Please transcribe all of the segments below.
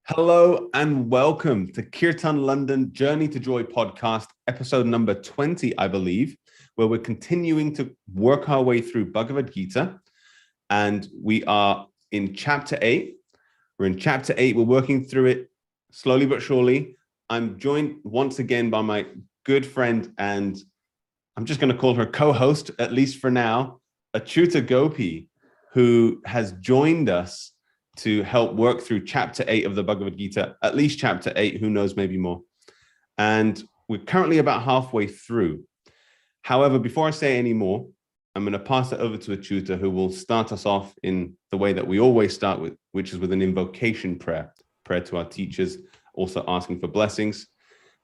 Hello and welcome to Kirtan London Journey to Joy podcast, episode number 20, I believe, where we're continuing to work our way through Bhagavad Gita. And we are in chapter 8. We're in chapter 8. We're working through it slowly but surely. I'm joined once again by my good friend, and I'm just going to call her co-host, at least for now, Acyuta Gopi, who has joined us to help work through chapter 8 of the Bhagavad Gita, at least chapter 8, who knows, maybe more. And we're currently about halfway through. However, before I say any more, I'm going to pass it over to Acyuta, who will start us off in the way that we always start with, which is with an invocation prayer to our teachers, also asking for blessings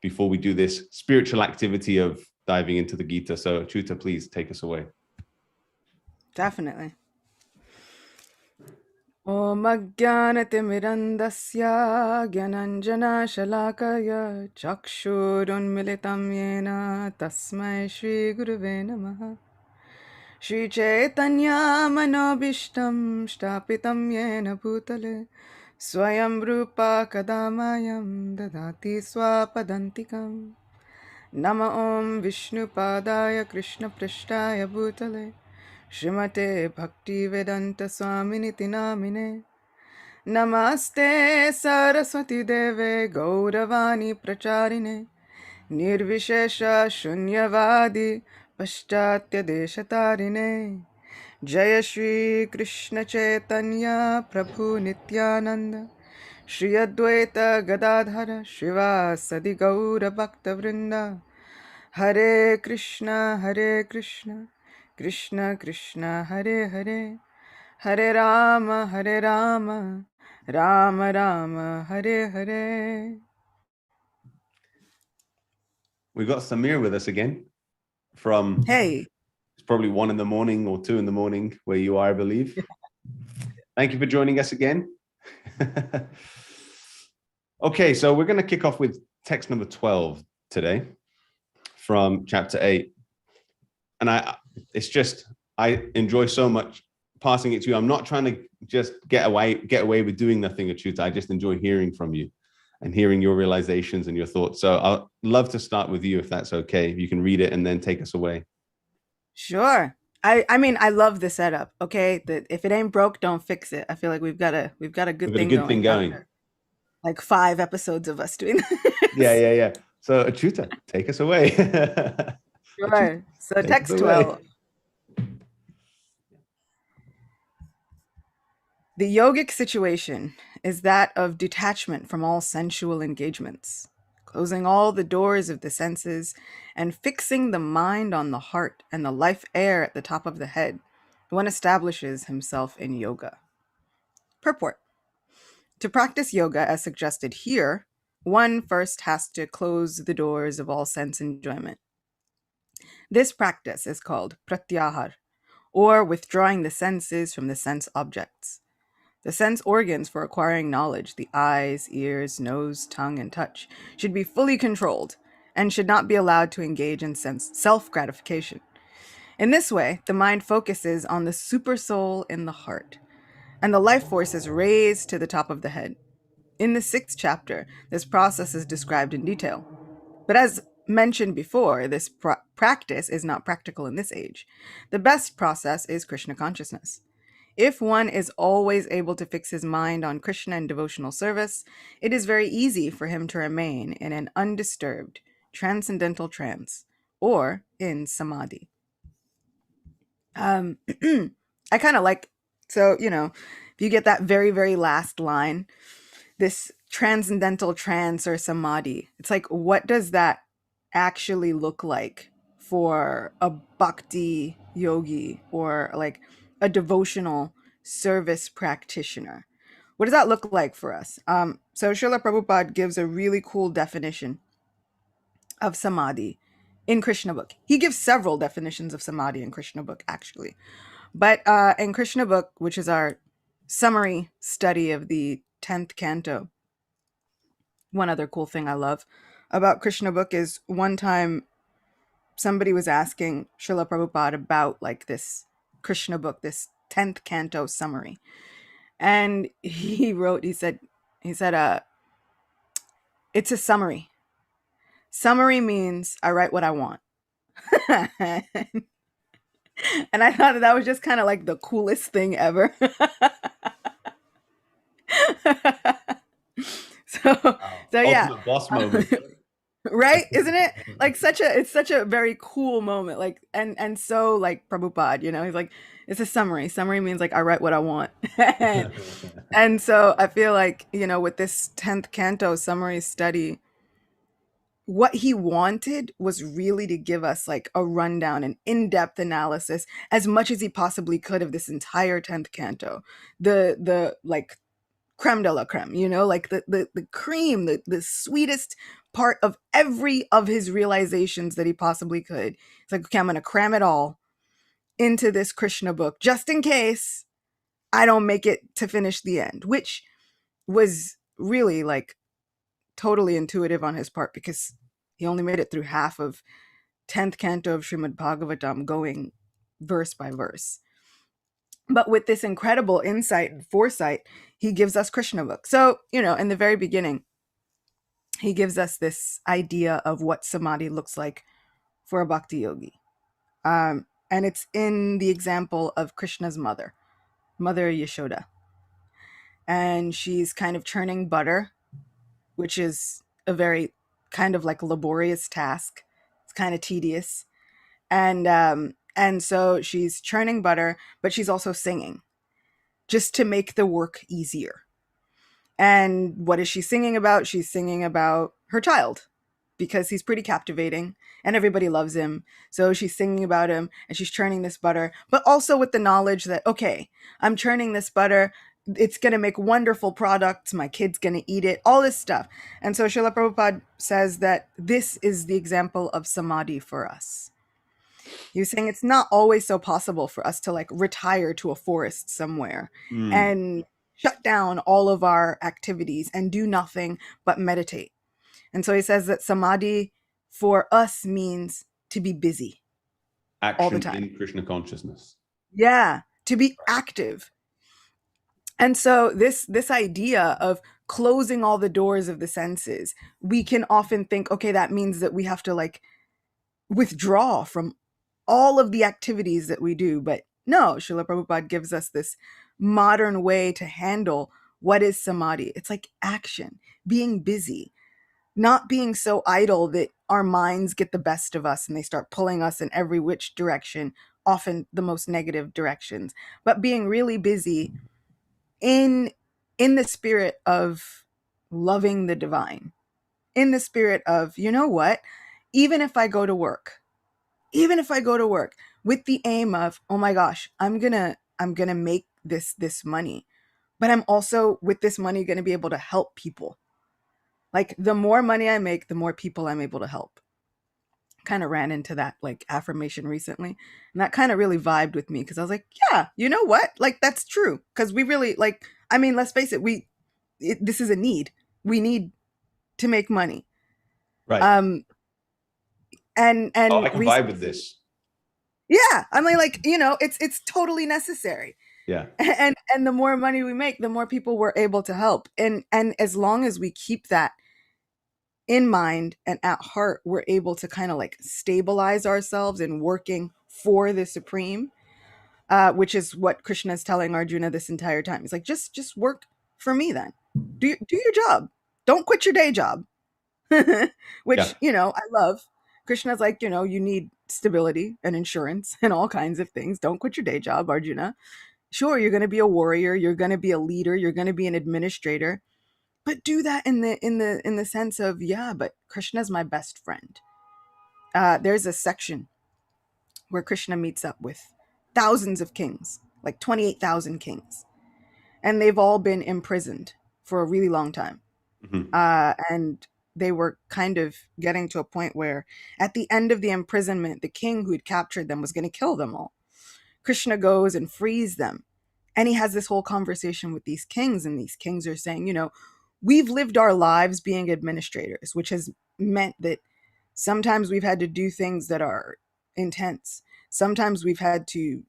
before we do this spiritual activity of diving into the Gita. So Acyuta, please take us away. Definitely. Om Ajnanatirmirandasya Gyananjana Shalakaya Chakshurunmilitam Yena Tasmai Shri Guruve Namaha Shri Chaitanya Manobishtam Shtapitam Yena Bhutale Swayam Rupa Kadamayam Dadati Swapadantikam Nama Om Vishnu Padaya Krishna Prishtaya Bhutale Shrimate Bhakti Vedanta Swaminiti Namine Namaste Saraswati Deve Gauravani Pracharine Nirvishesha Shunyavadi Paschatya Deshatarine Jaya Shri Krishna Chaitanya Prabhu Nityananda Shri Advaita Gadadhara Shivasadi Gaura Bhakta Vrinda Hare Krishna Krishna Krishna Hare Hare Hare Rama Rama Rama Hare Hare. We've got Samir with us again from... Hey. It's probably 1 in the morning or 2 in the morning where you are, I believe. Thank you for joining us again. Okay, so we're going to kick off with text number 12 today from chapter 8. And I enjoy so much passing it to you. I'm not trying to just get away with doing nothing, Acyuta. I just enjoy hearing from you and hearing your realizations and your thoughts. So I'd love to start with you, if that's okay. If you can read it and then take us away. Sure. I mean, I love the setup. Okay, that if it ain't broke, don't fix it. I feel like we've got a good thing going. Like 5 episodes of us doing this. Yeah. So Acyuta, take us away. Sure. So text 12. The yogic situation is that of detachment from all sensual engagements, closing all the doors of the senses and fixing the mind on the heart and the life air at the top of the head. One establishes himself in yoga. Purport. To practice yoga as suggested here, one first has to close the doors of all sense enjoyment. This practice is called Pratyahar, or withdrawing the senses from the sense objects. The sense organs for acquiring knowledge, the eyes, ears, nose, tongue, and touch, should be fully controlled and should not be allowed to engage in self-gratification. In this way, the mind focuses on the supersoul in the heart, and the life force is raised to the top of the head. In the 6th chapter, this process is described in detail. But as mentioned before, this practice is not practical in this age. The best process is Krishna Consciousness. If one is always able to fix his mind on Krishna and devotional service, it is very easy for him to remain in an undisturbed, transcendental trance, or in samadhi. I kind of like, so, if you get that very, very last line, this transcendental trance or samadhi, it's like, what does that actually look like for a bhakti yogi or like a devotional service practitioner? What does that look like for us? So Srila Prabhupada gives a really cool definition of samadhi in Krishna book. He gives several definitions of samadhi in Krishna book, actually. But in Krishna book, which is our summary study of the 10th canto, one other cool thing I love about Krishna book is one time somebody was asking Srila Prabhupada about like this Krishna book, this 10th canto summary. And he said, it's a summary. Summary means I write what I want. And I thought that was just kind of like the coolest thing ever. so, Wow. so yeah. Ultimate boss moment. Right, isn't it like it's such a very cool moment, like, and so like Prabhupada, he's like, it's a summary means like I write what I want. And so I feel like, with this 10th canto summary study, what he wanted was really to give us like a rundown, an in-depth analysis, as much as he possibly could, of this entire 10th canto, the like creme de la creme, like the cream, the sweetest part of every of his realizations that he possibly could. It's like, okay, I'm going to cram it all into this Krishna book, just in case I don't make it to finish the end, which was really like totally intuitive on his part, because he only made it through half of 10th canto of Srimad Bhagavatam, going verse by verse. But with this incredible insight and foresight, he gives us Krishna book. So, in the very beginning, he gives us this idea of what samadhi looks like for a bhakti yogi. And it's in the example of Krishna's mother Yashoda. And she's kind of churning butter, which is a very kind of like laborious task. It's kind of tedious. And so she's churning butter, but she's also singing, just to make the work easier. And what is she singing about? She's singing about her child, because he's pretty captivating and everybody loves him. So she's singing about him and she's churning this butter, but also with the knowledge that, okay, I'm churning this butter, it's going to make wonderful products, my kid's going to eat it, all this stuff. And so Srila Prabhupada says that this is the example of samadhi for us. He was saying it's not always so possible for us to like retire to a forest somewhere and shut down all of our activities and do nothing but meditate. And so he says that samadhi for us means to be busy. Action all the time. In Krishna consciousness. Yeah, to be active. And so this idea of closing all the doors of the senses, we can often think, okay, that means that we have to like withdraw from all of the activities that we do. But no, Srila Prabhupada gives us this modern way to handle what is samadhi. It's like action, being busy, not being so idle that our minds get the best of us and they start pulling us in every which direction, often the most negative directions, but being really busy in the spirit of loving the divine, in the spirit of, you know what, even if I go to work with the aim of, oh my gosh, I'm gonna make this money, but I'm also with this money going to be able to help people. Like the more money I make, the more people I'm able to help. Kind of ran into that like affirmation recently, and that kind of really vibed with me, because I was like, yeah, you know what? Like that's true, because we really like, I mean, let's face it, this is a need. We need to make money. Right. And I can vibe with this. Yeah, I mean, like, it's totally necessary. Yeah. And the more money we make, the more people we're able to help. And as long as we keep that in mind and at heart, we're able to kind of like stabilize ourselves in working for the Supreme, which is what Krishna is telling Arjuna this entire time. He's like, just work for me then. Do your job. Don't quit your day job. Which, I love. Krishna's like, you need stability and insurance and all kinds of things. Don't quit your day job, Arjuna. Sure, you're going to be a warrior, you're going to be a leader, you're going to be an administrator, but do that in the sense of, yeah, but Krishna's my best friend. There's a section where Krishna meets up with thousands of kings, like 28,000 kings, and they've all been imprisoned for a really long time. And they were kind of getting to a point where at the end of the imprisonment, the king who had captured them was going to kill them all. Krishna goes and frees them. And he has this whole conversation with these kings, and these kings are saying, we've lived our lives being administrators, which has meant that sometimes we've had to do things that are intense. Sometimes we've had to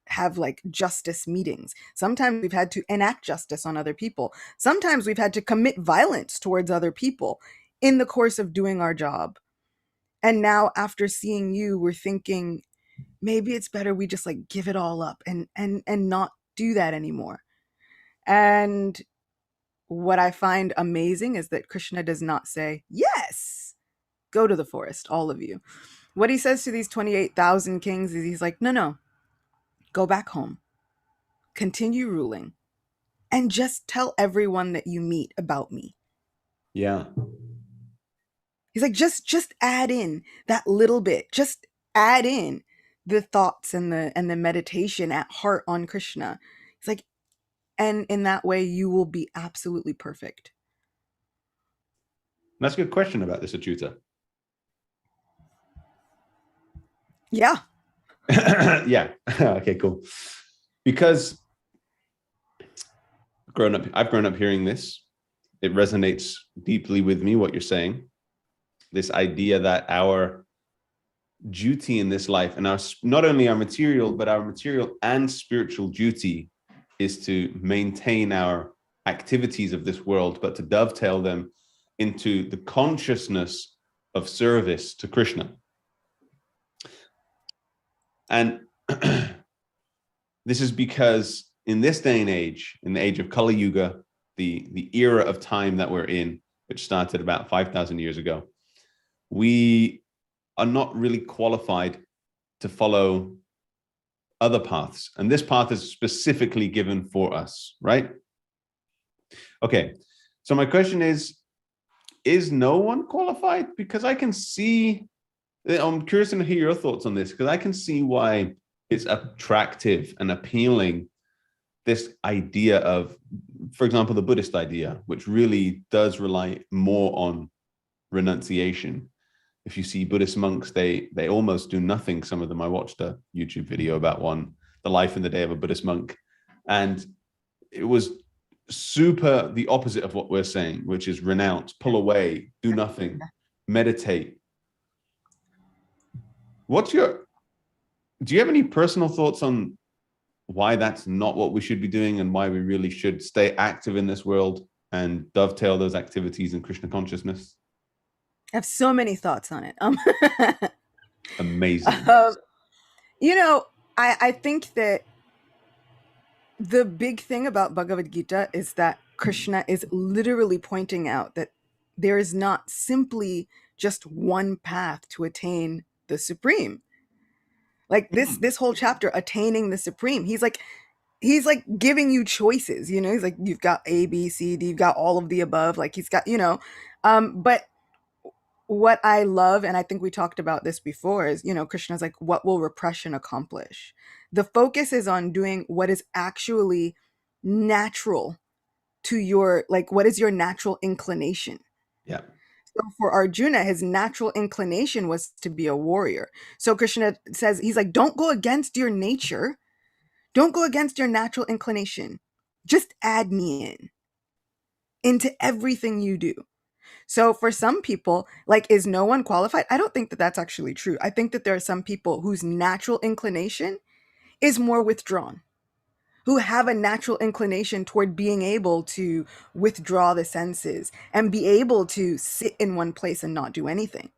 have like justice meetings. Sometimes we've had to enact justice on other people. Sometimes we've had to commit violence towards other people in the course of doing our job. And now after seeing you, we're thinking maybe it's better we just like give it all up and not do that anymore. And what I find amazing is that Krishna does not say, yes, go to the forest, all of you. What he says to these 28,000 kings is he's like, no, go back home, continue ruling, and just tell everyone that you meet about me. Yeah. He's like, just add in that little bit, just add in the thoughts and the meditation at heart on Krishna. He's like, and in that way you will be absolutely perfect. That's a good question about this, Acyuta. Yeah. Yeah. Okay, cool. Because I've grown up hearing this. It resonates deeply with me, what you're saying. This idea that our duty in this life, and our not only our material, but our material and spiritual duty, is to maintain our activities of this world, but to dovetail them into the consciousness of service to Krishna. And this is because in this day and age, in the age of Kali Yuga, the era of time that we're in, which started about 5,000 years ago, we are not really qualified to follow other paths. And this path is specifically given for us, right? Okay, so my question is no one qualified? Because I can see, I'm curious to hear your thoughts on this, because I can see why it's attractive and appealing, this idea of, for example, the Buddhist idea, which really does rely more on renunciation. If you see Buddhist monks, they almost do nothing. Some of them, I watched a YouTube video about one, the life in the day of a Buddhist monk. And it was super the opposite of what we're saying, which is renounce, pull away, do nothing, meditate. Do you have any personal thoughts on why that's not what we should be doing, and why we really should stay active in this world and dovetail those activities in Krishna consciousness? I have so many thoughts on it. Amazing. I think that the big thing about Bhagavad Gita is that Krishna is literally pointing out that there is not simply just one path to attain the supreme. Like this whole chapter, attaining the supreme, he's like giving you choices, he's like, you've got A, B, C, D, you've got all of the above. Like he's got, but what I love, and I think we talked about this before, is, Krishna's like, what will repression accomplish? The focus is on doing what is actually natural to your, like, what is your natural inclination? Yeah. So for Arjuna, his natural inclination was to be a warrior. So Krishna says, he's like, don't go against your nature. Don't go against your natural inclination. Just add me into everything you do. So for some people, like, is no one qualified? I don't think that that's actually true. I think that there are some people whose natural inclination is more withdrawn, who have a natural inclination toward being able to withdraw the senses and be able to sit in one place and not do anything.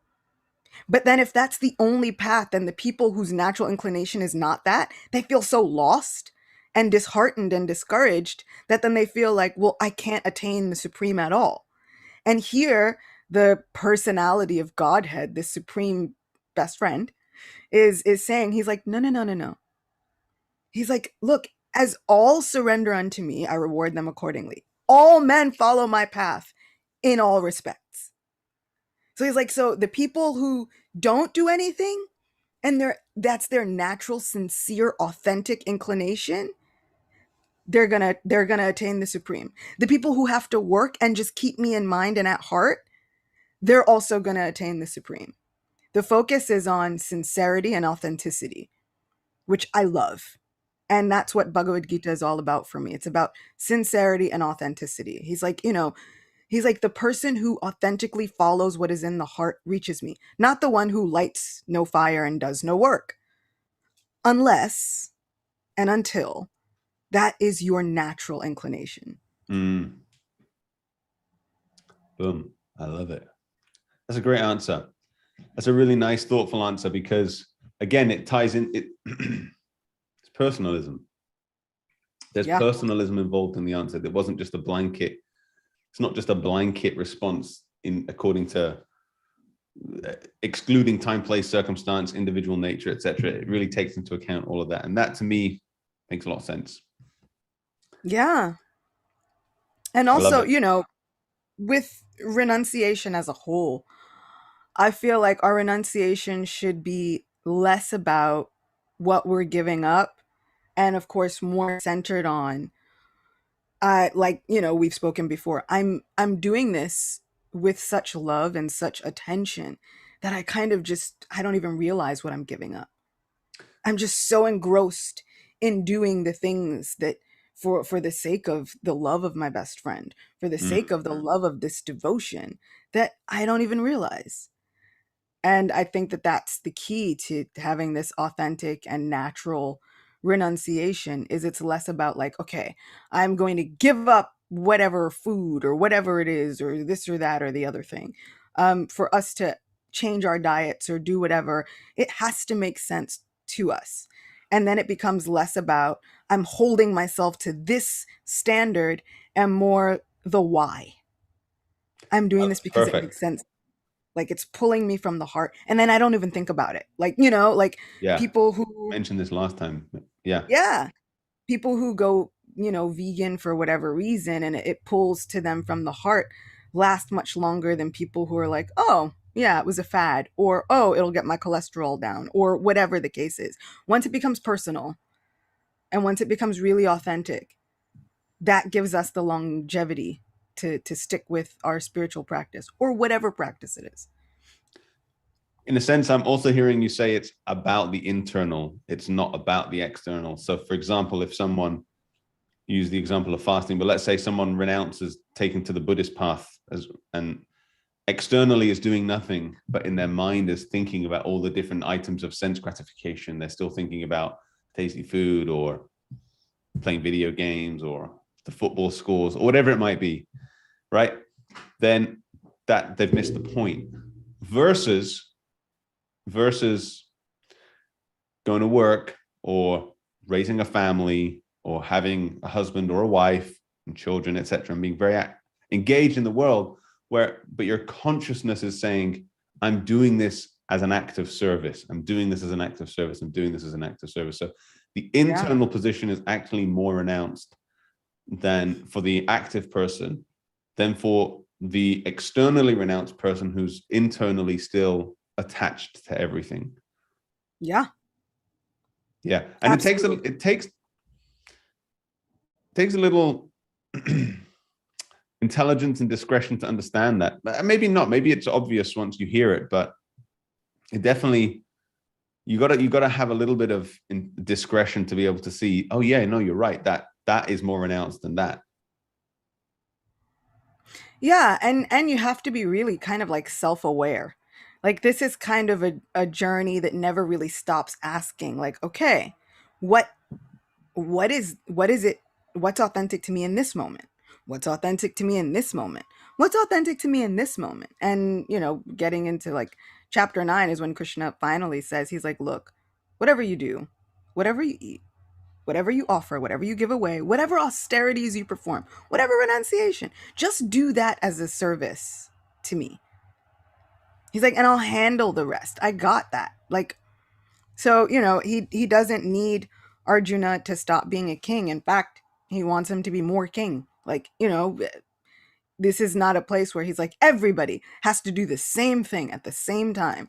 But then if that's the only path, then the people whose natural inclination is not that, they feel so lost and disheartened and discouraged that then they feel like, well, I can't attain the supreme at all. And here, the personality of Godhead, this supreme best friend, is saying, he's like, no. He's like, look, as all surrender unto me, I reward them accordingly. All men follow my path in all respects. So he's like, so the people who don't do anything, and that's their natural, sincere, authentic inclination, they're gonna attain the supreme. The people who have to work and just keep me in mind and at heart, they're also gonna attain the supreme. The focus is on sincerity and authenticity, which I love. And that's what Bhagavad Gita is all about for me. It's about sincerity and authenticity. He's like, he's like, the person who authentically follows what is in the heart reaches me, not the one who lights no fire and does no work. Unless, and until that is your natural inclination. Boom. I love it. That's a great answer. That's a really nice, thoughtful answer, because again, it ties in, it's personalism. There's personalism involved in the answer. There wasn't just a blanket. It's not just a blanket response according to excluding time, place, circumstance, individual nature, etc. It really takes into account all of that. And that to me makes a lot of sense. Yeah. And also, with renunciation as a whole, I feel like our renunciation should be less about what we're giving up, and of course more centered on we've spoken before, I'm doing this with such love and such attention that I kind of I don't even realize what I'm giving up. I'm just so engrossed in doing the things that for the sake of the love of my best friend, for the sake of the love of this devotion, that I don't even realize. And I think that that's the key to having this authentic and natural renunciation. Is it's less about like, okay, I'm going to give up whatever food or whatever it is, or this or that or the other thing. For us to change our diets or do whatever, it has to make sense to us. And then it becomes less about I'm holding myself to this standard and more the why. I'm doing this because it makes sense. Like it's pulling me from the heart. And then I don't even think about it. Like, people who mentioned this last time. Yeah. Yeah. People who go, vegan for whatever reason, and it pulls to them from the heart, last much longer than people who are like, oh, yeah, it was a fad, or, oh, it'll get my cholesterol down, or whatever the case is. Once it becomes personal and once it becomes really authentic, that gives us the longevity to stick with our spiritual practice or whatever practice it is. In a sense, I'm also hearing you say it's about the internal. It's not about the external. So for example, if someone, use the example of fasting, but let's say someone renounces taking to the Buddhist path and externally is doing nothing, but in their mind is thinking about all the different items of sense gratification. They're still thinking about tasty food or playing video games or the football scores or whatever it might be, right? Then that they've missed the point. Versus going to work or raising a family or having a husband or a wife and children, etc., and being very engaged in the world, but your consciousness is saying, I'm doing this as an act of service. I'm doing this as an act of service. I'm doing this as an act of service. So the internal position is actually more renounced than for the active person, than for the externally renounced person who's internally still attached to everything. Yeah. Yeah. And absolutely. it takes a little intelligence and discretion to understand that. Maybe not. Maybe it's obvious once you hear it, but it definitely, you gotta have a little bit of discretion to be able to see, oh yeah, no, you're right. That is more renounced than that. Yeah. And you have to be really kind of like self-aware. Like this is kind of a journey that never really stops asking, like, okay, what is it? What's authentic to me in this moment? What's authentic to me in this moment? What's authentic to me in this moment? And, getting into like chapter 9 is when Krishna finally says, he's like, look, whatever you do, whatever you eat, whatever you offer, whatever you give away, whatever austerities you perform, whatever renunciation, just do that as a service to me. He's like, and I'll handle the rest. I got that. Like, so, he doesn't need Arjuna to stop being a king. In fact, he wants him to be more king. Like, this is not a place where he's like, everybody has to do the same thing at the same time.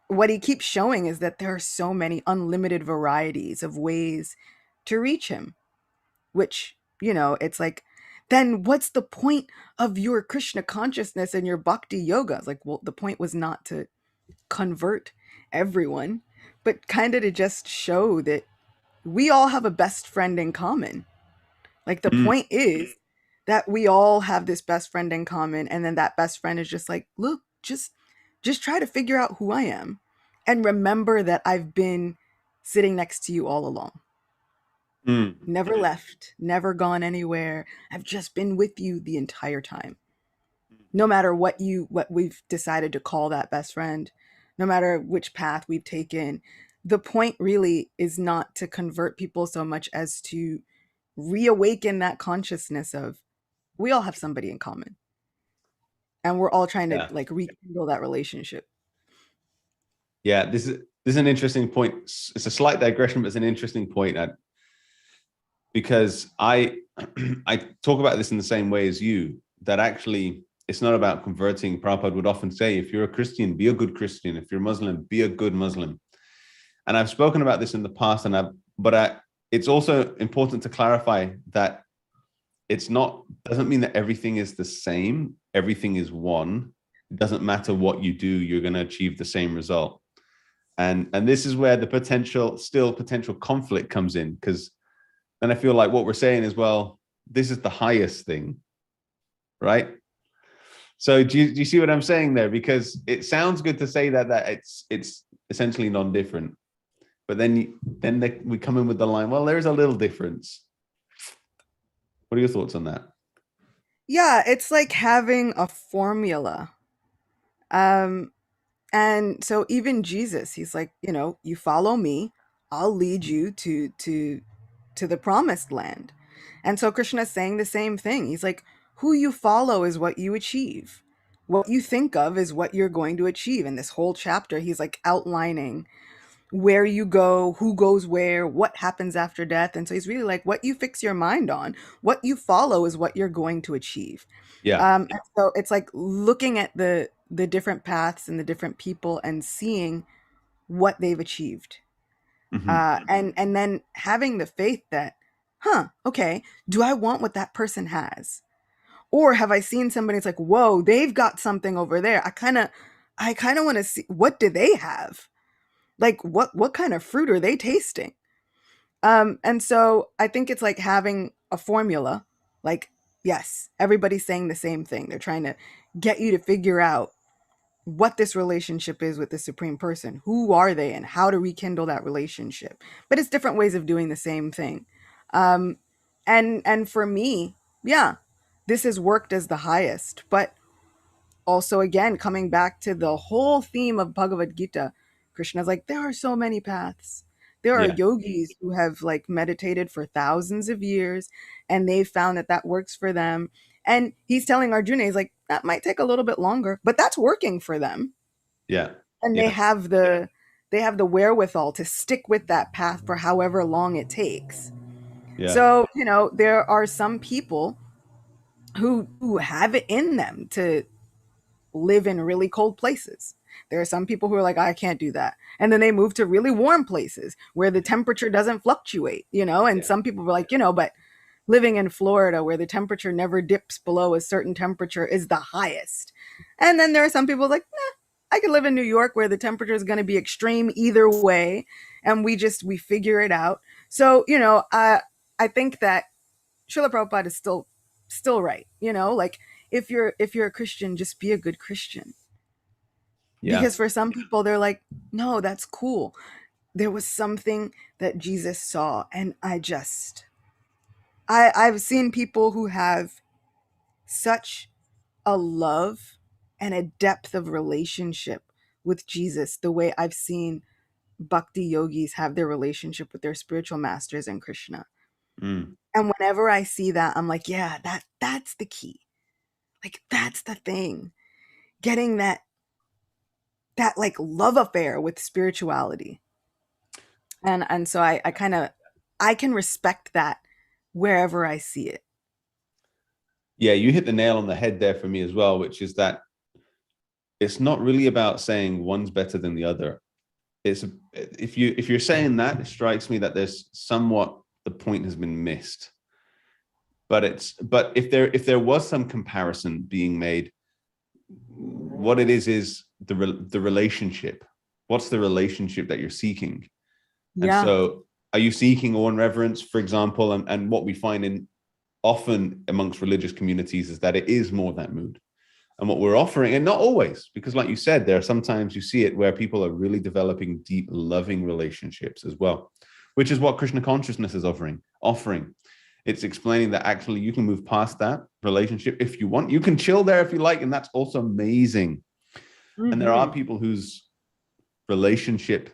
What he keeps showing is that there are so many unlimited varieties of ways to reach him, which, it's like, then what's the point of your Krishna consciousness and your Bhakti Yoga? It's like, well, the point was not to convert everyone, but kind of to just show that we all have a best friend in common. Like the point is that we all have this best friend in common, and then that best friend is just like, look, just try to figure out who I am and remember that I've been sitting next to you all along. Never left, never gone anywhere. I've just been with you the entire time. No matter what we've decided to call that best friend, no matter which path we've taken, the point really is not to convert people so much as to reawaken that consciousness of we all have somebody in common and we're all trying to Yeah. like rekindle that relationship. Yeah, this is an interesting point. It's a slight digression, but it's an interesting point, because I I talk about this in the same way as you, that actually it's not about converting. Prabhupada would often say, if you're a Christian, be a good Christian. If you're Muslim, be a good Muslim. And I've spoken about this in the past, it's also important to clarify that doesn't mean that everything is the same. Everything is one. It doesn't matter what you do, you're going to achieve the same result. And this is where the potential conflict comes in, because then I feel like what we're saying is, well, this is the highest thing, right? So do you see what I'm saying there? Because it sounds good to say that it's essentially non-different, but then we come in with the line, well, there's a little difference. What are your thoughts on that? Yeah, it's like having a formula. And so even Jesus, he's like, you follow me, I'll lead you to the promised land. And so Krishna is saying the same thing. He's like, who you follow is what you achieve. What you think of is what you're going to achieve. In this whole chapter, he's like outlining where you go, who goes where, what happens after death. And so he's really like, what you fix your mind on, what you follow is what you're going to achieve. Yeah. And so it's like looking at the different paths and the different people and seeing what they've achieved. And then having the faith that, okay, do I want what that person has? Or have I seen somebody, it's like, whoa, they've got something over there. I kind of want to see, what do they have? Like what kind of fruit are they tasting? And so I think it's like having a formula. Like, yes, everybody's saying the same thing. They're trying to get you to figure out what this relationship is with the supreme person. Who are they and how to rekindle that relationship? But it's different ways of doing the same thing. Um, and for me, yeah, this has worked as the highest. But also, again, coming back to the whole theme of Bhagavad Gita, Krishna's like, there are so many paths. There are Yeah. yogis who have like meditated for thousands of years and they've found that that works for them. And he's telling Arjuna, he's like, that might take a little bit longer, but that's working for them. Yeah. And Yeah. they have the wherewithal to stick with that path for however long it takes. Yeah. So, there are some people who have it in them to live in really cold places. There are some people who are like, I can't do that. And then they move to really warm places where the temperature doesn't fluctuate, and some people were like, but living in Florida where the temperature never dips below a certain temperature is the highest. And then there are some people like, I could live in New York where the temperature is going to be extreme either way. And we figure it out. So, I think that Srila Prabhupada is still right. Like if you're a Christian, just be a good Christian. Yeah. Because for some people, they're like, no, that's cool. There was something that Jesus saw. And I've seen people who have such a love and a depth of relationship with Jesus, the way I've seen Bhakti yogis have their relationship with their spiritual masters and Krishna. And whenever I see that, I'm like, yeah, that's the key. Like, that's the thing. Getting that like love affair with spirituality. And so I can respect that wherever I see it. Yeah, you hit the nail on the head there for me as well, which is that it's not really about saying one's better than the other. If you're saying that, it strikes me that there's somewhat the point has been missed. But if there was some comparison being made, what it is the relationship. What's the relationship that you're seeking? Yeah. And so are you seeking awe and reverence, for example? And what we find often amongst religious communities is that it is more that mood. And what we're offering, and not always, because like you said, there are sometimes you see it where people are really developing deep, loving relationships as well. which is what Krishna Consciousness is offering. It's explaining that actually you can move past that relationship if you want. You can chill there if you like, and that's also amazing. Mm-hmm. And there are people whose relationship,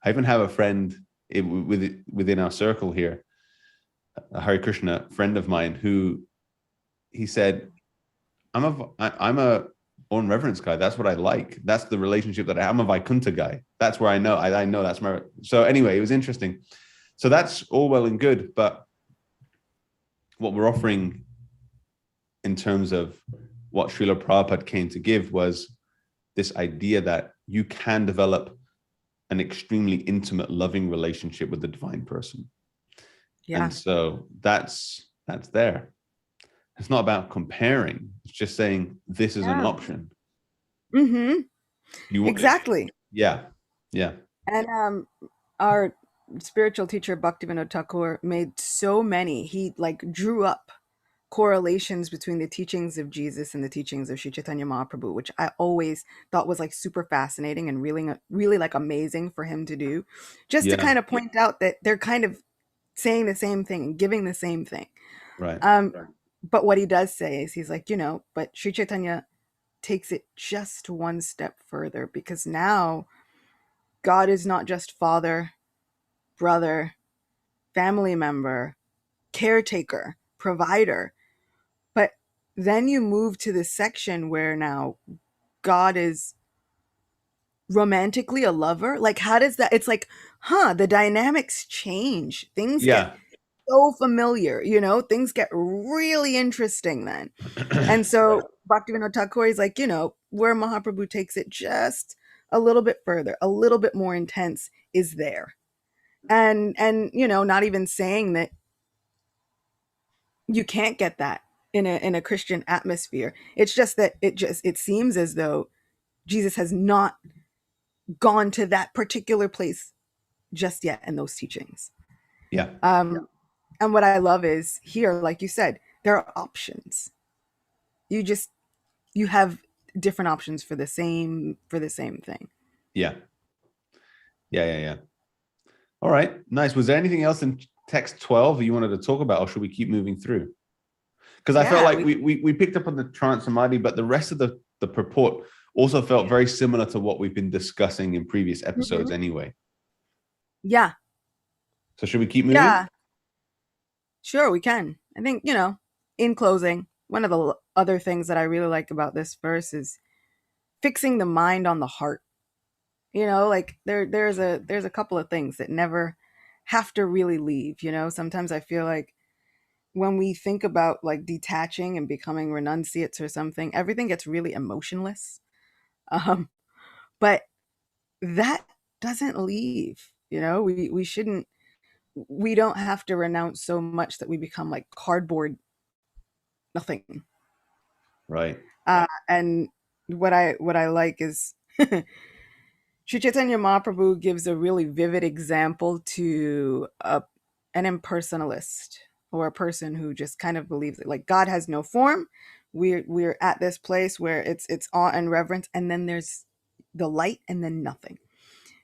I even have a friend within our circle here, a Hare Krishna friend of mine, who he said, I'm a own reverence guy. That's what I like. That's the relationship that I'm a Vaikuntha guy. That's where I know that's my. So anyway, it was interesting. So that's all well and good, but what we're offering in terms of what Srila Prabhupada came to give was this idea that you can develop an extremely intimate, loving relationship with the divine person. Yeah. And so that's there. It's not about comparing. It's just saying this is an option. Mm-hmm. Exactly. Yeah. And our spiritual teacher Bhaktivinoda Thakur made so many. He like drew up correlations between the teachings of Jesus and the teachings of Sri Chaitanya Mahaprabhu, which I always thought was like super fascinating and really like amazing for him to do, just to kind of point out that they're kind of saying the same thing and giving the same thing. Right. But what he does say is he's like, but Sri Chaitanya takes it just one step further, because now God is not just father, brother, family member, caretaker, provider, but then you move to this section where now God is romantically a lover. Like, how does that, it's like, the dynamics change. Things get so familiar, things get really interesting then. And so Bhaktivinoda Thakur is like, where Mahaprabhu takes it just a little bit further, a little bit more intense is there. And not even saying that you can't get that in a Christian atmosphere. It's just that it seems as though Jesus has not gone to that particular place just yet in those teachings. Yeah. And what I love is here, like you said, there are options. You have different options for the same thing. Yeah. All right. Nice. Was there anything else in text 12 you wanted to talk about, or should we keep moving through? Because I felt like we picked up on the trance samadhi, but the rest of the purport also felt very similar to what we've been discussing in previous episodes anyway. Yeah. So should we keep moving? Yeah. Sure, we can. I think, in closing, one of the other things that I really like about this verse is fixing the mind on the heart. Like there's a couple of things that never have to really leave. Sometimes I feel like when we think about like detaching and becoming renunciates or something, everything gets really emotionless. But that doesn't leave. We don't have to renounce so much that we become like cardboard nothing. Right. And what I like is Sri Chaitanya Mahaprabhu gives a really vivid example to an impersonalist, or a person who just kind of believes that like God has no form. We're at this place where it's awe and reverence, and then there's the light and then nothing.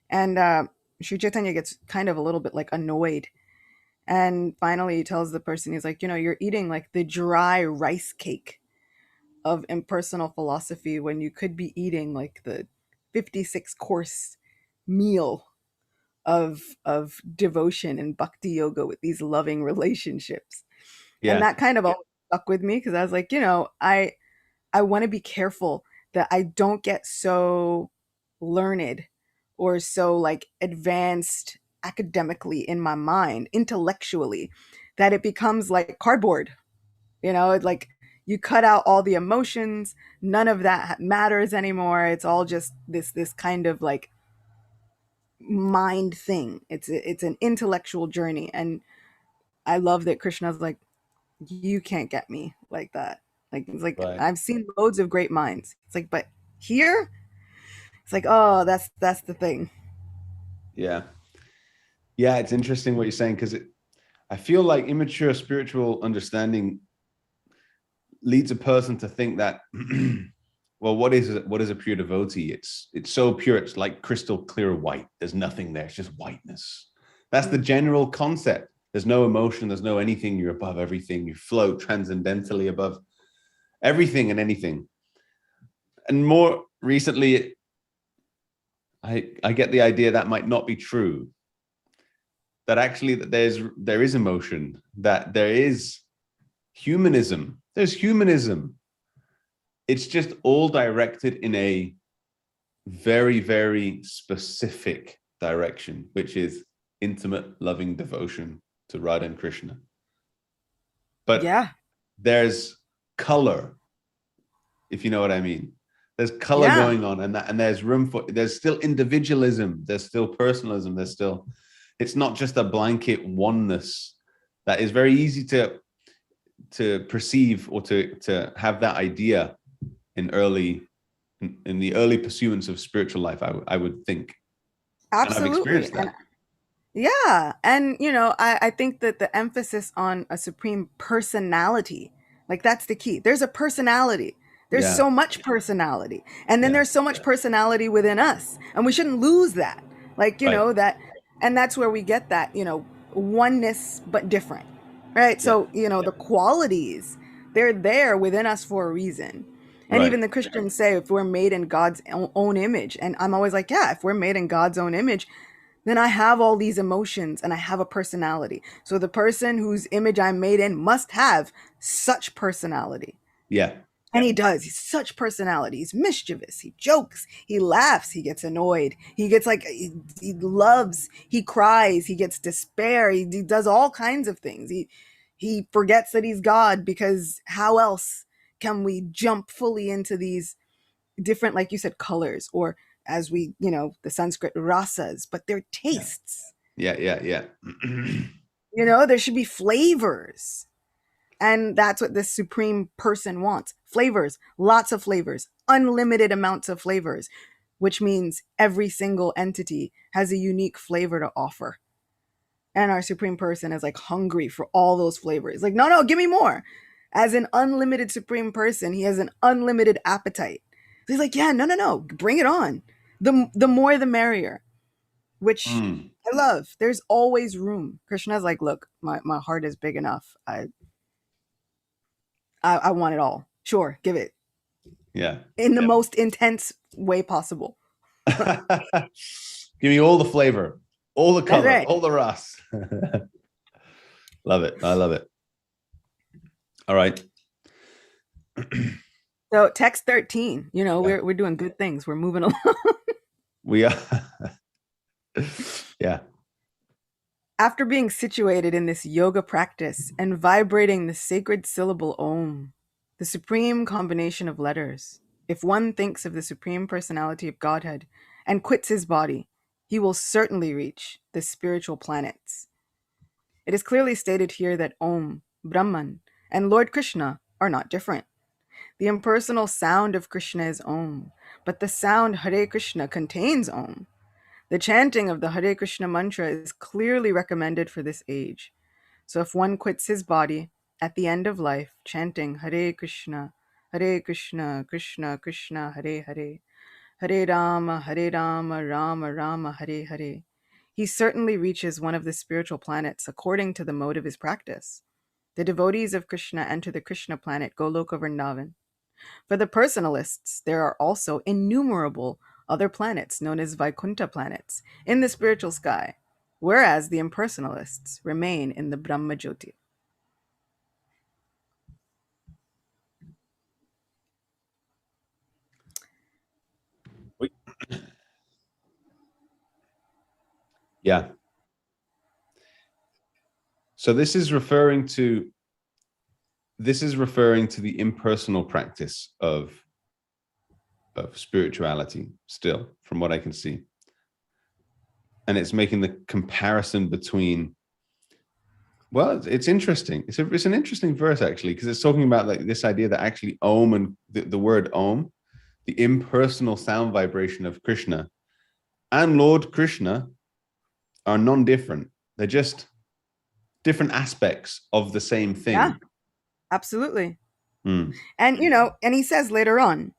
And Sri Chaitanya gets kind of a little bit like annoyed. And finally he tells the person, he's like, you're eating like the dry rice cake of impersonal philosophy when you could be eating like the 56 course meal of devotion and bhakti yoga with these loving relationships. Yeah. And that kind of always stuck with me, because I was like, I want to be careful that I don't get so learned or so like advanced academically in my mind, intellectually, that it becomes like cardboard. Like you cut out all the emotions, none of that matters anymore. It's all just this kind of like mind thing. It's an intellectual journey. And I love that Krishna's like, you can't get me like that. Like, it's like, right. I've seen loads of great minds. It's like, but here it's like, oh, that's the thing. Yeah. It's interesting what you're saying, because I feel like immature spiritual understanding leads a person to think that, well, what is a pure devotee? It's so pure, it's like crystal clear white. There's nothing there. It's just whiteness. That's the general concept. There's no emotion, there's no anything. You're above everything. You float transcendentally above everything and anything. And more recently, I get the idea that might not be true. That actually that there is emotion, that there is humanism. There's humanism. It's just all directed in a very, very specific direction, which is intimate, loving devotion to Radha and Krishna. But Yeah. there's color, if you know what I mean. There's color going on, and there's room for, there's still individualism, there's still personalism, there's still, it's not just a blanket oneness that is very easy to perceive or to have that idea in the early pursuance of spiritual life, I would think. Absolutely. And I've experienced that. Yeah. And, I think that the emphasis on a supreme personality, like that's the key. There's a personality. There's so much personality. And then there's so much personality within us. And we shouldn't lose that. Like, that, and that's where we get that, oneness, but different. Right. So, the qualities, they're there within us for a reason. And even the Christians say, if we're made in God's own image, and I'm always like, yeah, if we're made in God's own image, then I have all these emotions and I have a personality. So the person whose image I'm made in must have such personality. Yeah. And he does. He's such personality. He's mischievous. He jokes. He laughs. He gets annoyed. He gets he loves. He cries. He gets despair. He does all kinds of things. He forgets that he's God, because how else can we jump fully into these different, like you said, colors, or as we, the Sanskrit rasas, but they're tastes. Yeah. There should be flavors. And that's what this supreme person wants. Flavors, lots of flavors, unlimited amounts of flavors, which means every single entity has a unique flavor to offer. And our supreme person is like hungry for all those flavors. Like, no, give me more. As an unlimited supreme person, he has an unlimited appetite. So he's like, yeah, no, bring it on. The more the merrier, which I love. There's always room. Krishna's like, look, my heart is big enough. I want it all. Sure, give it. Yeah. In the most intense way possible. Give me all the flavor, all the color, all the ras. Love it. I love it. All right. So text 13, we're doing good things. We're moving along. We are. Yeah. After being situated in this yoga practice and vibrating the sacred syllable Om, the supreme combination of letters, if one thinks of the supreme personality of Godhead and quits his body, he will certainly reach the spiritual planets. It is clearly stated here that Om, Brahman, and Lord Krishna are not different. The impersonal sound of Krishna is Om, but the sound Hare Krishna contains Om. The chanting of the Hare Krishna mantra is clearly recommended for this age. So if one quits his body at the end of life, chanting Hare Krishna, Krishna Krishna, Hare Hare, Hare Rama, Rama Rama, Hare Hare, he certainly reaches one of the spiritual planets according to the mode of his practice. The devotees of Krishna enter the Krishna planet Goloka Vrindavan. For the personalists, there are also innumerable other planets known as Vaikuntha planets in the spiritual sky, whereas the impersonalists remain in the Brahma Jyoti. Yeah. So this is referring to the impersonal practice of spirituality still, from what I can see. And it's making the comparison between, well, it's interesting. It's an interesting verse, actually, because it's talking about like this idea that actually Om and the word Om, the impersonal sound vibration of Krishna and Lord Krishna are non-different. They're just different aspects of the same thing. Yeah, absolutely. And, and he says later on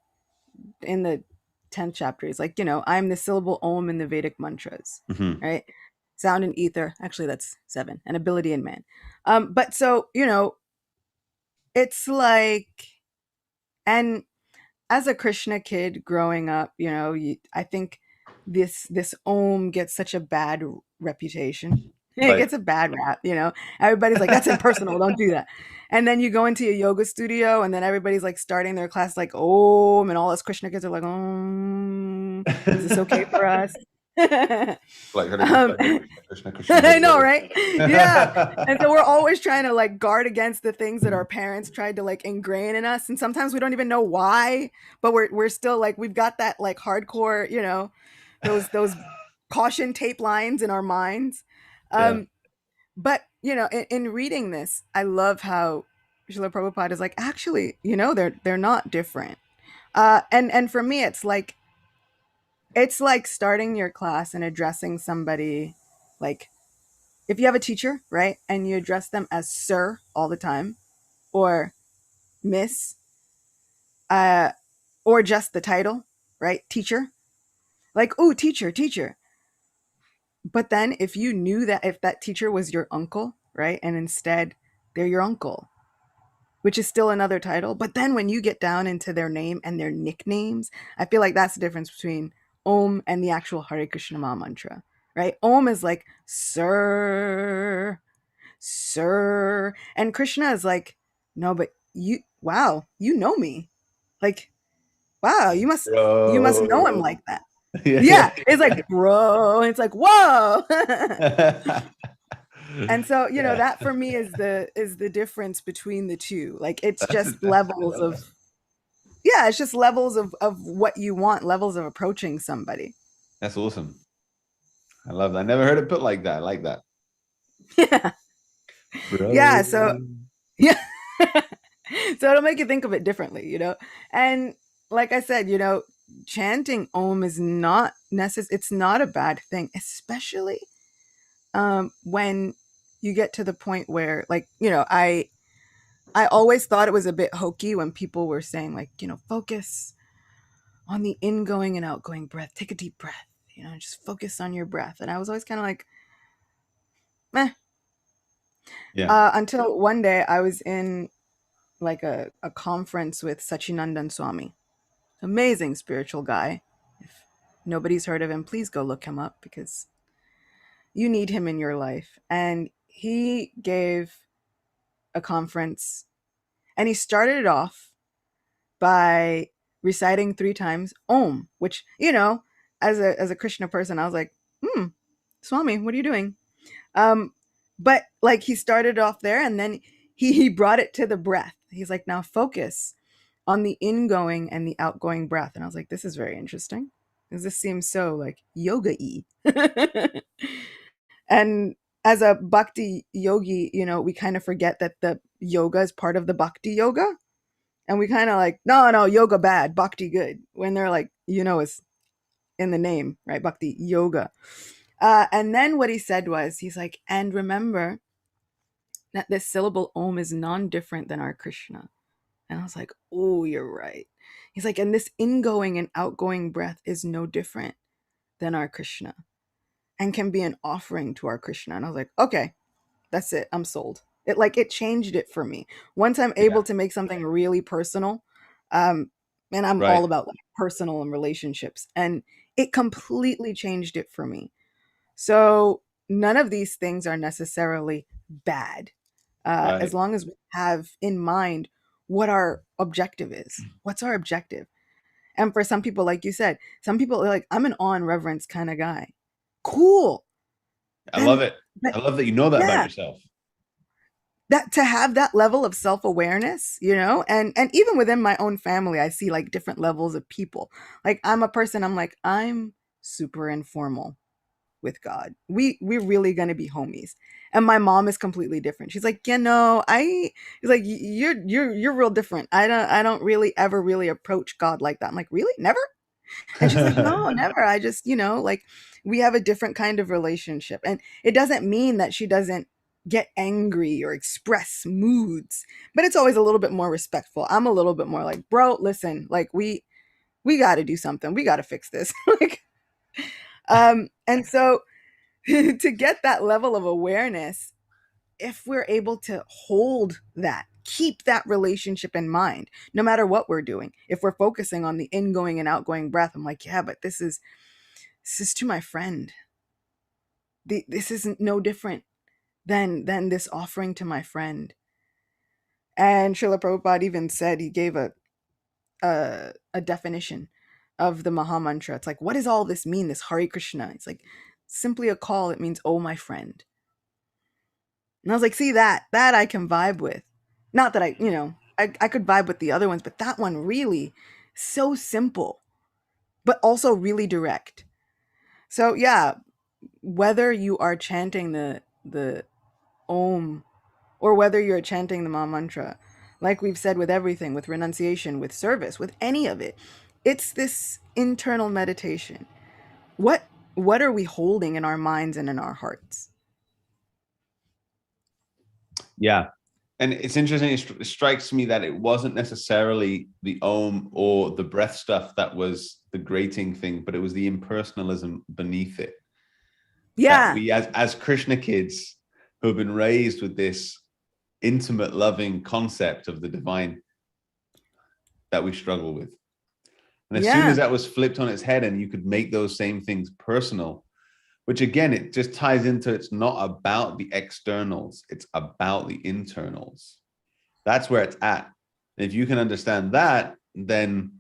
in the 10th chapter, he's like, I'm the syllable Om in the Vedic mantras, right? sound and ether. Actually, that's 7, and ability in man. But so, it's like, and as a Krishna kid growing up, I think this Om gets such a bad reputation. It Right. gets a bad rap. Everybody's like, that's impersonal, don't do that. And then you go into a yoga studio, and then everybody's like starting their class like Om, and all us Krishna kids are like, Om, is this okay for us? Like Hare Krishna, um, Hare Krishna, Krishna Krishna, I Hare know, Hare. right? Yeah. And so we're always trying to like guard against the things that our parents tried to like ingrain in us. And sometimes we don't even know why, but we're still like, we've got that like hardcore, those caution tape lines in our minds. Yeah. But in reading this, I love how Srila Prabhupada is like, actually, they're not different. And for me, it's like starting your class and addressing somebody, like, if you have a teacher, right, and you address them as sir all the time, or miss, uh, or just the title, right, teacher, like, oh, teacher, teacher. But then if you knew that, if that teacher was your uncle, right, and instead they're your uncle, which is still another title, but then when you get down into their name and their nicknames, I feel like that's the difference between Om and the actual Hare Krishna Maha Mantra, right? Om is like, sir, sir. And Krishna is like, no, but wow, you know me. Like, wow, you must know him Bro. like that. Yeah, Yeah. yeah. It's like, bro. It's like, whoa. And so, Yeah. that for me is the difference between the two. Like, it's That's just I levels love that. of, yeah, it's just levels of what you want, levels of approaching somebody. That's awesome. I love that. I never heard it put like that. I like that. Yeah. Yeah. So, Bro. yeah. So it'll make you think of it differently. And like I said, chanting Om is not necessary. It's not a bad thing, especially when you get to the point where, like, I always thought it was a bit hokey when people were saying, like, focus on the ingoing and outgoing breath. Take a deep breath, just focus on your breath. And I was always kind of like, meh. Yeah. Until one day I was in like a conference with Sachinandan Swami. Amazing spiritual guy. If nobody's heard of him, please go look him up, because you need him in your life. And he gave a conference, and he started it off by reciting 3 times Om, which, as a Krishna person, I was like, Swami, what are you doing? Um, but like, he started off there, and then he brought it to the breath. He's like, now focus on the ingoing and the outgoing breath. And I was like, this is very interesting, because this seems so like yoga-y. And as a bhakti yogi, we kind of forget that the yoga is part of the bhakti yoga. And we kind of like, no, yoga bad, bhakti good. When they're like, it's in the name, right? Bhakti yoga. And then what he said was, he's like, and remember that this syllable Om is non-different than our Krishna. And I was like, oh, you're right. He's like, and this ingoing and outgoing breath is no different than our Krishna, and can be an offering to our Krishna. And I was like, okay, that's it. I'm sold. It changed it for me. Once I'm Yeah. able to make something really personal, and I'm all Right. about like personal and relationships, and it completely changed it for me. So none of these things are necessarily bad, as Right. long as we have in mind what our objective is. What's our objective? And for some people, like you said, some people are like, I'm an awe and reverence kind of guy. Cool. I love Then, it. but I love that you know that about yeah, yourself. that to have that level of self-awareness, and even within my own family, I see like different levels of people. Like, I'm a person, I'm like, I'm super informal with God. We're really gonna be homies. And my mom is completely different. She's like, he's like, you're real different. I don't really ever really approach God like that. I'm like, really? Never? And she's like, no, never. I just, like, we have a different kind of relationship. And it doesn't mean that she doesn't get angry or express moods, but it's always a little bit more respectful. I'm a little bit more like, bro, listen, like, we got to do something. We got to fix this. Like, and so to get that level of awareness, if we're able to hold that, keep that relationship in mind, no matter what we're doing. If we're focusing on the ingoing and outgoing breath, I'm like, yeah, but this is to my friend. This isn't no different than this offering to my friend. And Srila Prabhupada even said, he gave a definition of the Maha Mantra. It's like, what does all this mean, this Hare Krishna? It's like simply a call. It means, oh, my friend. And I was like, see, that I can vibe with. Not that I could vibe with the other ones, but that one really so simple, but also really direct. So yeah, whether you are chanting the Om, or whether you're chanting the Maha Mantra, like we've said with everything, with renunciation, with service, with any of it, it's this internal meditation. What are we holding in our minds and in our hearts? Yeah. And it's interesting, it strikes me that it wasn't necessarily the Om or the breath stuff that was the grating thing, but it was the impersonalism beneath it. Yeah. That we, as Krishna kids who have been raised with this intimate, loving concept of the divine, that we struggle with. And as soon as that was flipped on its head and you could make those same things personal, which again, it just ties into, it's not about the externals, it's about the internals. That's where it's at. And if you can understand that, then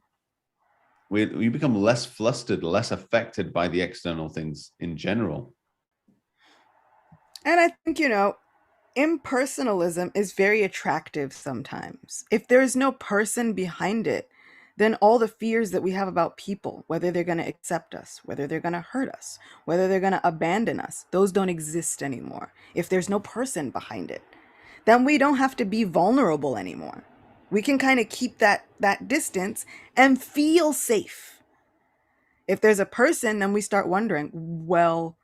we become less flustered, less affected by the external things in general. And I think, impersonalism is very attractive sometimes. If there's no person behind it, then all the fears that we have about people, whether they're going to accept us, whether they're going to hurt us, whether they're going to abandon us, those don't exist anymore. If there's no person behind it, then we don't have to be vulnerable anymore. We can kind of keep that distance and feel safe. If there's a person, then we start wondering, well,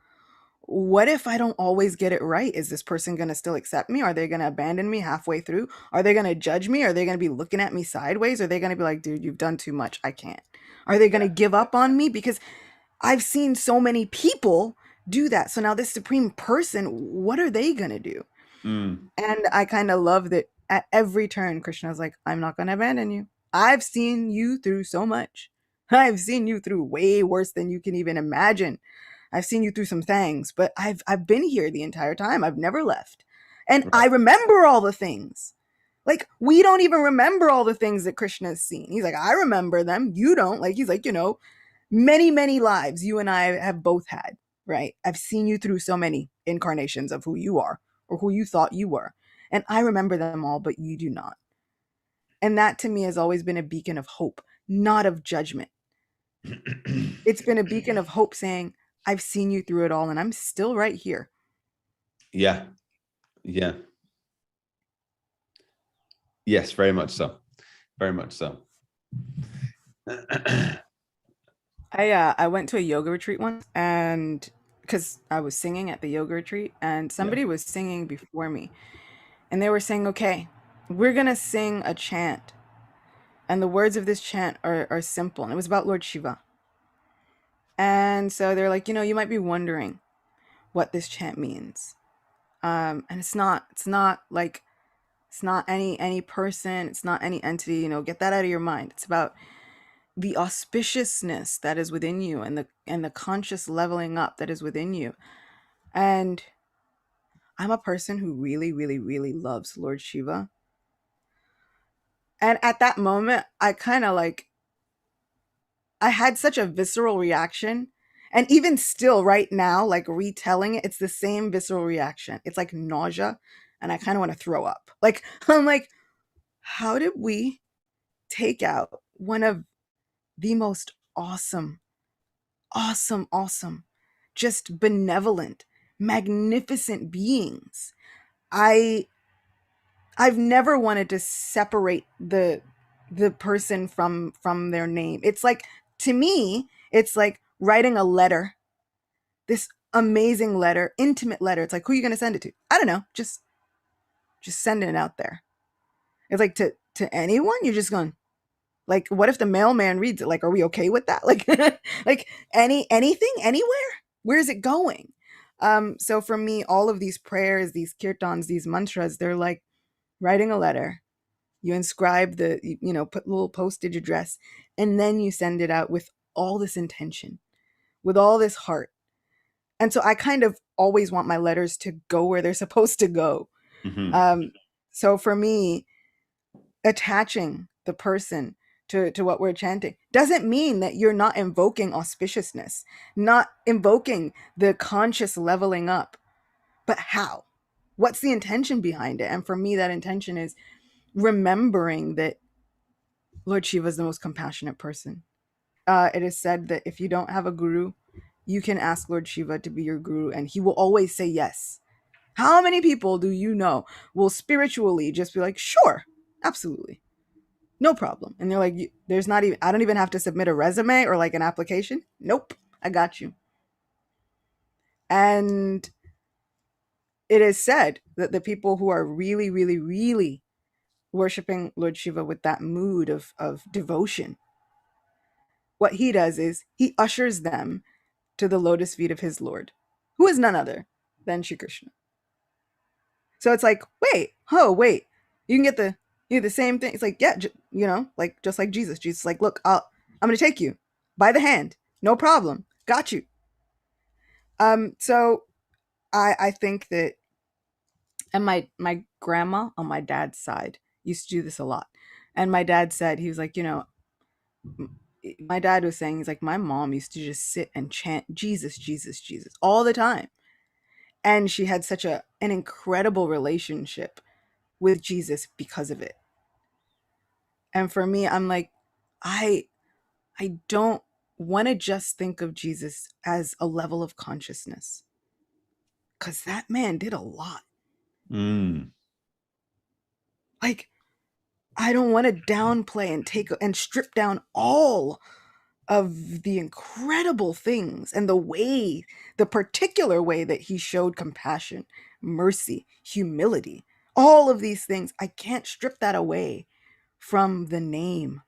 what if I don't always get it right? Is this person going to still accept me? Are they going to abandon me halfway through? Are they going to judge me? Are they going to be looking at me sideways? Are they going to be like, dude, you've done too much. I can't. Are they going to give up on me? Because I've seen so many people do that. So now this supreme person, what are they going to do? And I kind of love that at every turn, Krishna's like, I'm not going to abandon you. I've seen you through so much. I've seen you through way worse than you can even imagine. I've seen you through some things, but I've been here the entire time. I've never left. And I remember all the things. Like, we don't even remember all the things that Krishna's seen. He's like, I remember them. You don't. Like, he's like, many, many lives you and I have both had, right? I've seen you through so many incarnations of who you are or who you thought you were. And I remember them all, but you do not. And that to me has always been a beacon of hope, not of judgment. It's been a beacon of hope saying, I've seen you through it all and I'm still right here. Yeah. Yes, very much so. Very much so. I went to a yoga retreat once, and because I was singing at the yoga retreat, and somebody was singing before me, and they were saying, okay, we're going to sing a chant. And the words of this chant are simple. And it was about Lord Shiva. And so they're like, you might be wondering what this chant means. And it's not any person. It's not any entity, get that out of your mind. It's about the auspiciousness that is within you and the conscious leveling up that is within you. And I'm a person who really, really, really loves Lord Shiva. And at that moment, I kind of I had such a visceral reaction. And even still right now, like retelling it, it's the same visceral reaction. It's like nausea. And I kind of want to throw up. Like, I'm like, how did we take out one of the most awesome, just benevolent, magnificent beings? I've never wanted to separate the person from their name. It's like, to me, it's like writing a letter, this amazing letter, intimate letter. It's like, who are you going to send it to? I don't know. Just sending it out there. It's like to anyone. You're just going, like, what if the mailman reads it? Like, are we okay with that? Like, like anything, anywhere? Where is it going? So for me, all of these prayers, these kirtans, these mantras, they're like writing a letter. You inscribe put a little postage address, and then you send it out with all this intention, with all this heart. And so I kind of always want my letters to go where they're supposed to go. Mm-hmm. So for me, attaching the person to what we're chanting doesn't mean that you're not invoking auspiciousness, not invoking the conscious leveling up. But how? What's the intention behind it? And for me, that intention is remembering that Lord Shiva is the most compassionate person. It is said that if you don't have a guru, you can ask Lord Shiva to be your guru, and he will always say yes. How many people do you know will spiritually just be like, sure, absolutely, no problem. And they're like, there's not even, I don't even have to submit a resume or like an application. Nope, I got you. And it is said that the people who are really, really, really worshiping Lord Shiva with that mood of devotion, what he does is he ushers them to the lotus feet of his Lord, who is none other than Shri Krishna. So it's like, wait, you can get the same thing. It's like, yeah, like just like Jesus. Jesus, like, look, I'm gonna take you by the hand, no problem, got you. So I think that, and my grandma on my dad's side used to do this a lot, and my dad said, he was like, my dad was saying, he's like, my mom used to just sit and chant Jesus, Jesus, Jesus all the time. And she had such an incredible relationship with Jesus because of it. And for me, I'm like, I don't want to just think of Jesus as a level of consciousness, because that man did a lot. Like, I don't want to downplay and take and strip down all of the incredible things and the particular way that he showed compassion, mercy, humility, all of these things. I can't strip that away from the name.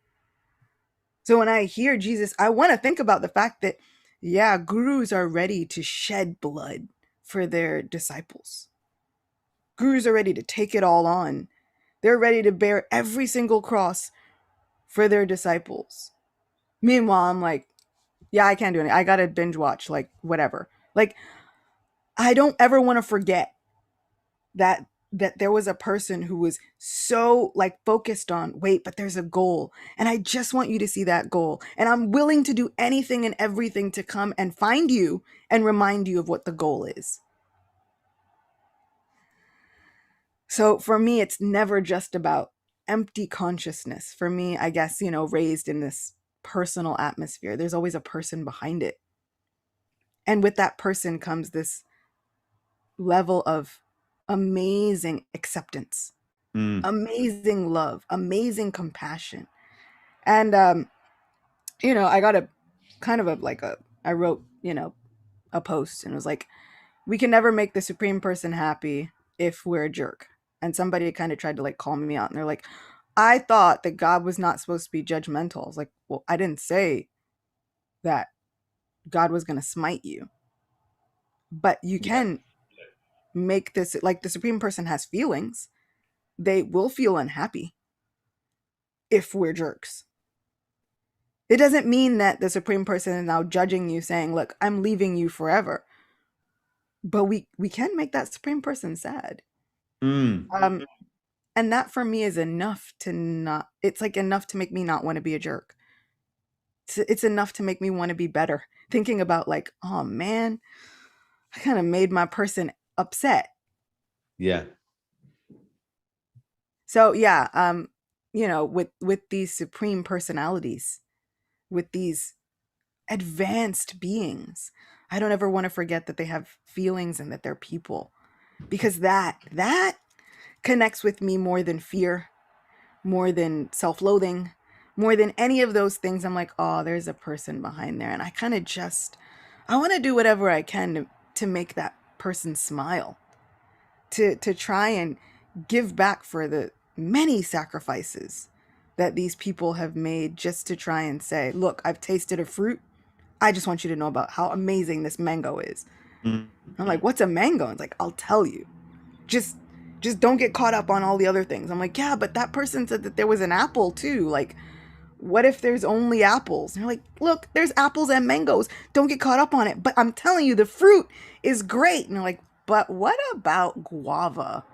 So when I hear Jesus, I want to think about the fact that, yeah, gurus are ready to shed blood for their disciples. Gurus are ready to take it all on. They're ready to bear every single cross for their disciples. Meanwhile, I'm like, yeah, I can't do anything. I got to binge watch, like, whatever. Like, I don't ever want to forget that there was a person who was so like focused on, wait, but there's a goal, and I just want you to see that goal, and I'm willing to do anything and everything to come and find you and remind you of what the goal is. So for me, it's never just about empty consciousness. For me, I guess, raised in this personal atmosphere, there's always a person behind it, and with that person comes this level of amazing acceptance, amazing love, amazing compassion. And I got a kind of I wrote, a post, and it was like, we can never make the supreme person happy if we're a jerk. And somebody kind of tried to like call me out, and they're like, I thought that God was not supposed to be judgmental. I was like, well, I didn't say that God was going to smite you, but you can make this, like, the supreme person has feelings. They will feel unhappy if we're jerks. It doesn't mean that the supreme person is now judging you, saying, look, I'm leaving you forever. But we can make that supreme person sad. And that for me is enough to not, it's like enough to make me not want to be a jerk. It's enough to make me want to be better. Thinking about like, oh man, I kind of made my person upset. Yeah. So yeah, with these supreme personalities, with these advanced beings, I don't ever want to forget that they have feelings and that they're people, because that connects with me more than fear, more than self-loathing, more than any of those things. I'm like, oh, there's a person behind there, and I kind of I want to do whatever I can to make that person smile, to try and give back for the many sacrifices that these people have made, just to try and say, look, I've tasted a fruit. I just want you to know about how amazing this mango is. I'm like, what's a mango? And it's like, I'll tell you. Just don't get caught up on all the other things. I'm like, yeah, but that person said that there was an apple too. Like, what if there's only apples? And they're like, look, there's apples and mangoes. Don't get caught up on it. But I'm telling you, the fruit is great. And they're like, but what about guava?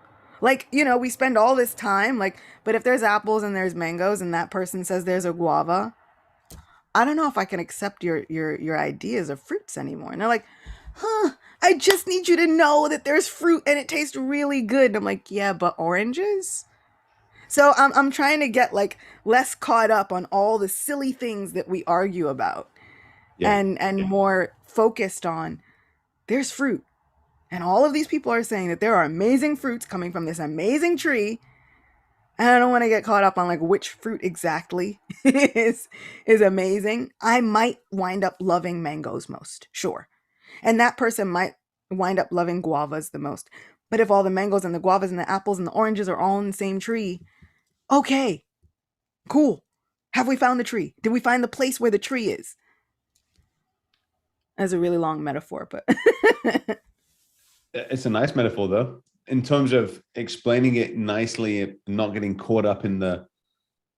Like, we spend all this time, like, but if there's apples and there's mangoes and that person says there's a guava, I don't know if I can accept your ideas of fruits anymore. And they're like, I just need you to know that there's fruit and it tastes really good. And I'm like, yeah, but oranges? So I'm trying to get like less caught up on all the silly things that we argue about, and more focused on there's fruit. And all of these people are saying that there are amazing fruits coming from this amazing tree. And I don't want to get caught up on like which fruit exactly is amazing. I might wind up loving mangoes most, sure. And that person might wind up loving guavas the most. But if all the mangoes and the guavas and the apples and the oranges are all in the same tree, okay, cool. Have we found the tree? Did we find the place where the tree is? That's a really long metaphor, but It's a nice metaphor, though, in terms of explaining it nicely and not getting caught up in the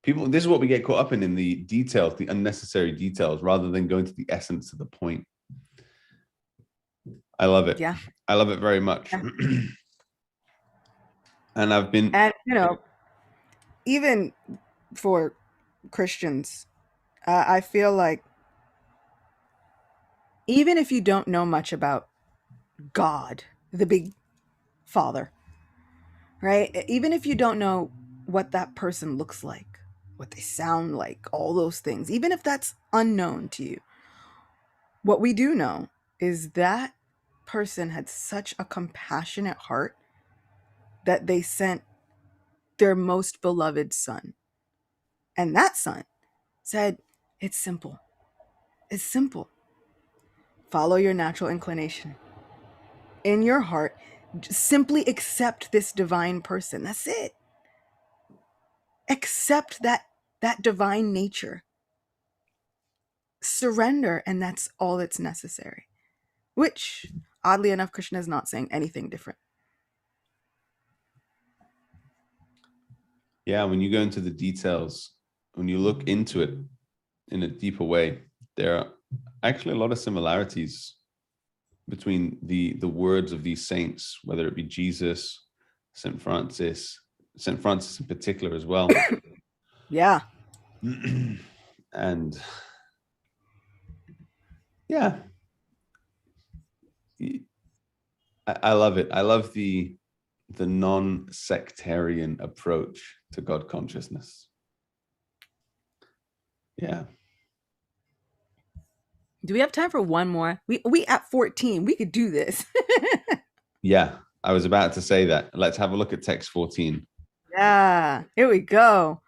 people. This is what we get caught up in the details, the unnecessary details, rather than going to the essence of the point. I love it. Yeah. I love it very much. Yeah. And I've been... And, even for Christians, I feel like even if you don't know much about God, the big father, right? Even if you don't know what that person looks like, what they sound like, all those things, even if that's unknown to you, what we do know is that person had such a compassionate heart that they sent their most beloved son. And that son said, it's simple. It's simple. Follow your natural inclination. In your heart, simply accept this divine person. That's it. Accept that divine nature. Surrender, and that's all that's necessary. Which, oddly enough, Krishna is not saying anything different. Yeah, when you go into the details, when you look into it in a deeper way, there are actually a lot of similarities between the words of these saints, whether it be Jesus, Saint Francis in particular as well. Yeah. And yeah, I love it. I love the non-sectarian approach to God consciousness. Yeah. Do we have time for one more? We at 14. We could do this. Yeah, I was about to say that. Let's have a look at text 14. Yeah, here we go.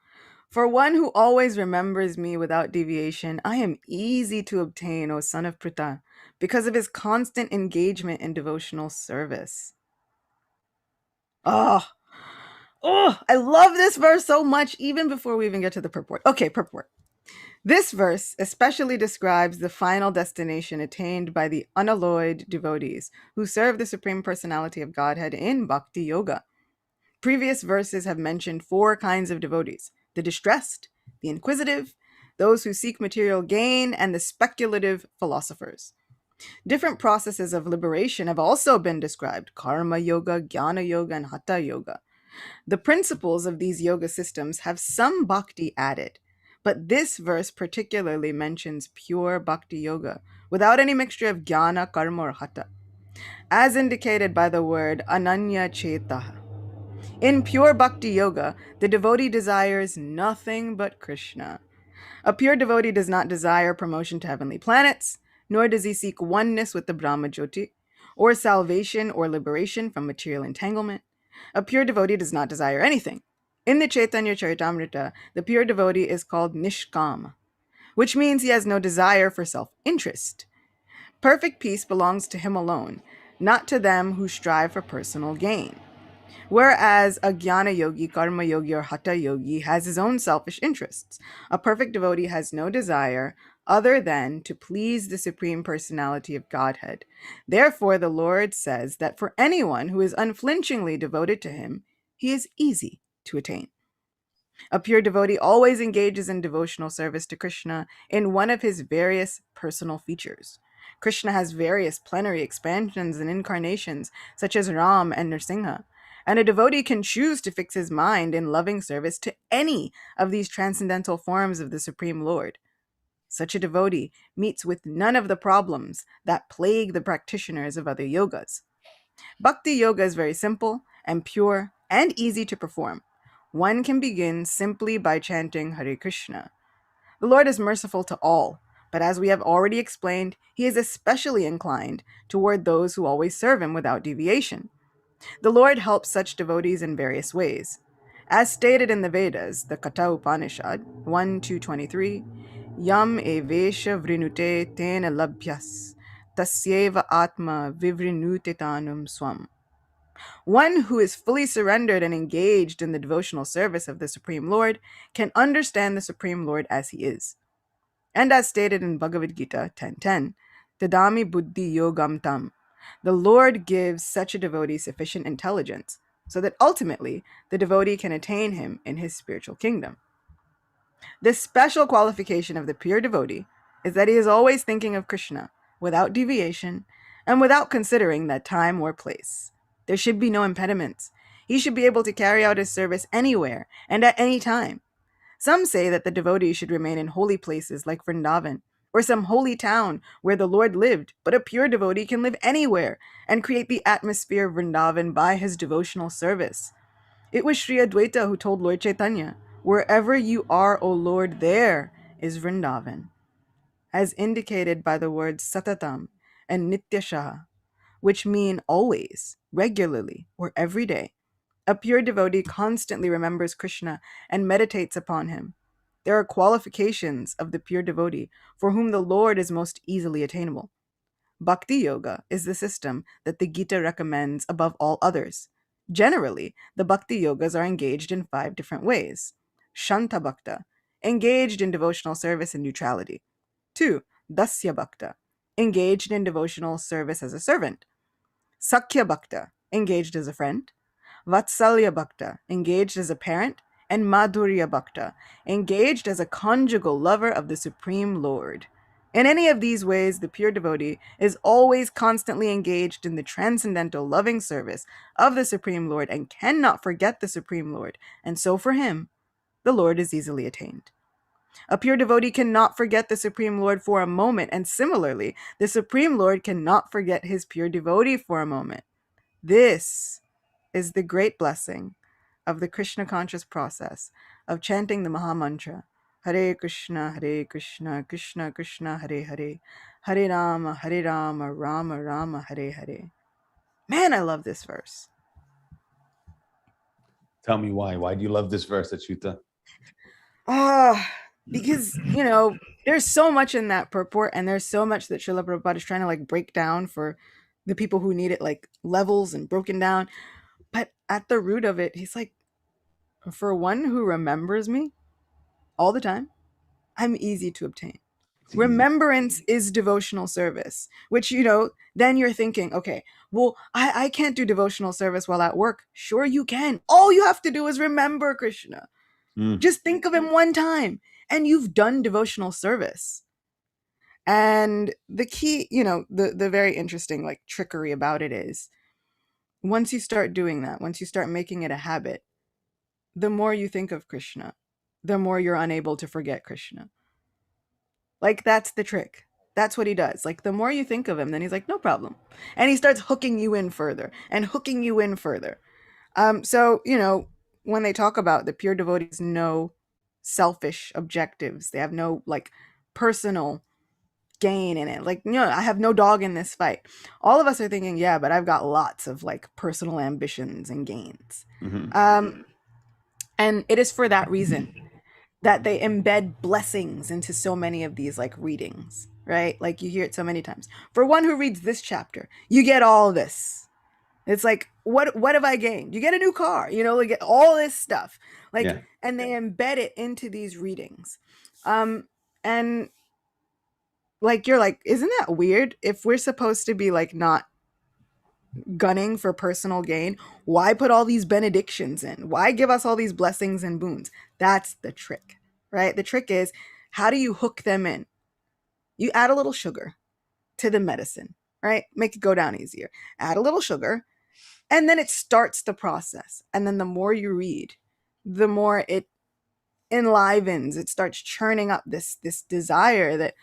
For one who always remembers me without deviation, I am easy to obtain, O son of Pritha, because of his constant engagement in devotional service. Oh, I love this verse so much, even before we even get to the purport. Okay, purport. This verse especially describes the final destination attained by the unalloyed devotees who serve the Supreme Personality of Godhead in Bhakti Yoga. Previous verses have mentioned 4 kinds of devotees: the distressed, the inquisitive, those who seek material gain, and the speculative philosophers. Different processes of liberation have also been described: karma yoga, jnana yoga, and hatha yoga. The principles of these yoga systems have some bhakti added, but this verse particularly mentions pure bhakti yoga, without any mixture of jnana, karma, or hatha, as indicated by the word ananya chetaha. In pure bhakti yoga, the devotee desires nothing but Krishna. A pure devotee does not desire promotion to heavenly planets, nor does he seek oneness with the Brahma Jyoti, or salvation or liberation from material entanglement. A pure devotee does not desire anything. In the Chaitanya Charitamrita, the pure devotee is called Nishkam, which means he has no desire for self-interest. Perfect peace belongs to him alone, not to them who strive for personal gain. Whereas a jnana yogi, karma yogi, or hatha yogi has his own selfish interests. A perfect devotee has no desire other than to please the Supreme Personality of Godhead. Therefore, the Lord says that for anyone who is unflinchingly devoted to him, he is easy to attain. A pure devotee always engages in devotional service to Krishna in one of his various personal features. Krishna has various plenary expansions and incarnations, such as Ram and Nrsimha, and a devotee can choose to fix his mind in loving service to any of these transcendental forms of the Supreme Lord. Such a devotee meets with none of the problems that plague the practitioners of other yogas. Bhakti Yoga is very simple and pure and easy to perform. One can begin simply by chanting Hare Krishna. The Lord is merciful to all, but as we have already explained, he is especially inclined toward those who always serve him without deviation. The Lord helps such devotees in various ways. As stated in the Vedas, the Katha Upanishad 1:223, Yam evesha vrinute tena labhyas, tasyeva atma vivrinute tanum swam. One who is fully surrendered and engaged in the devotional service of the Supreme Lord can understand the Supreme Lord as he is. And as stated in Bhagavad Gita 10:10, Tadami buddhi yogam tam. The Lord gives such a devotee sufficient intelligence so that ultimately the devotee can attain him in his spiritual kingdom. This special qualification of the pure devotee is that he is always thinking of Krishna without deviation and without considering that time or place. There should be no impediments. He should be able to carry out his service anywhere and at any time. Some say that the devotee should remain in holy places like Vrindavan or some holy town where the Lord lived, but a pure devotee can live anywhere and create the atmosphere of Vrindavan by his devotional service. It was Sri Adwaita who told Lord Chaitanya, "Wherever you are, O Lord, there is Vrindavan," as indicated by the words Satatam and Nityashaha, which mean always, regularly, or every day. A pure devotee constantly remembers Krishna and meditates upon him. There are qualifications of the pure devotee for whom the Lord is most easily attainable. Bhakti Yoga is the system that the Gita recommends above all others. Generally, the Bhakti Yogas are engaged in 5 different ways. Shanta Bhakta, engaged in devotional service and neutrality. 2. Dasya Bhakta, engaged in devotional service as a servant. Sakhya Bhakta, engaged as a friend. Vatsalya Bhakta, engaged as a parent. And Madhurya Bhakta, engaged as a conjugal lover of the Supreme Lord. In any of these ways, the pure devotee is always constantly engaged in the transcendental loving service of the Supreme Lord and cannot forget the Supreme Lord, and so for him, the Lord is easily attained. A pure devotee cannot forget the Supreme Lord for a moment, and similarly, the Supreme Lord cannot forget his pure devotee for a moment. This is the great blessing of the Krishna conscious process of chanting the Maha Mantra, Hare Krishna, Krishna Krishna, Hare Hare, Hare Rama, Rama Rama, Hare Hare. Man, I love this verse. Tell me why. Why do you love this verse, Acyuta? Because, there's so much in that purport, and there's so much that Srila Prabhupada is trying to break down for the people who need it, levels and broken down. But at the root of it, he's like, for one who remembers me all the time, I'm easy to obtain. Remembrance is devotional service, which, then you're thinking, okay, well, I can't do devotional service while at work. Sure, you can. All you have to do is remember Krishna. Just think of him one time, and you've done devotional service. And the key, the very interesting trickery about it is, once you start doing that, once you start making it a habit, the more you think of Krishna, the more you're unable to forget Krishna. That's the trick. That's what he does. The more you think of him, then he's like, no problem. And he starts hooking you in further and hooking you in further. So, when they talk about the pure devotees, no selfish objectives. They have no personal gain in it. I have no dog in this fight. All of us are thinking, yeah, but I've got lots of personal ambitions and gains. Mm-hmm. And it is for that reason that they embed blessings into so many of these readings, right? You hear it so many times. For one who reads this chapter, you get all this. It's like, what have I gained? You get a new car, like all this stuff. Like, Yeah. and they embed it into these readings. And like, you're like, isn't that weird? If we're supposed to be like not gunning for personal gain, why put all these benedictions in? Why give us all these blessings and boons? That's the trick, right? The trick is, how do you hook them in? You add a little sugar to the medicine, right? Make it go down easier. Add a little sugar, and then it starts the process. And then the more you read, the more it enlivens. It starts churning up this desire that,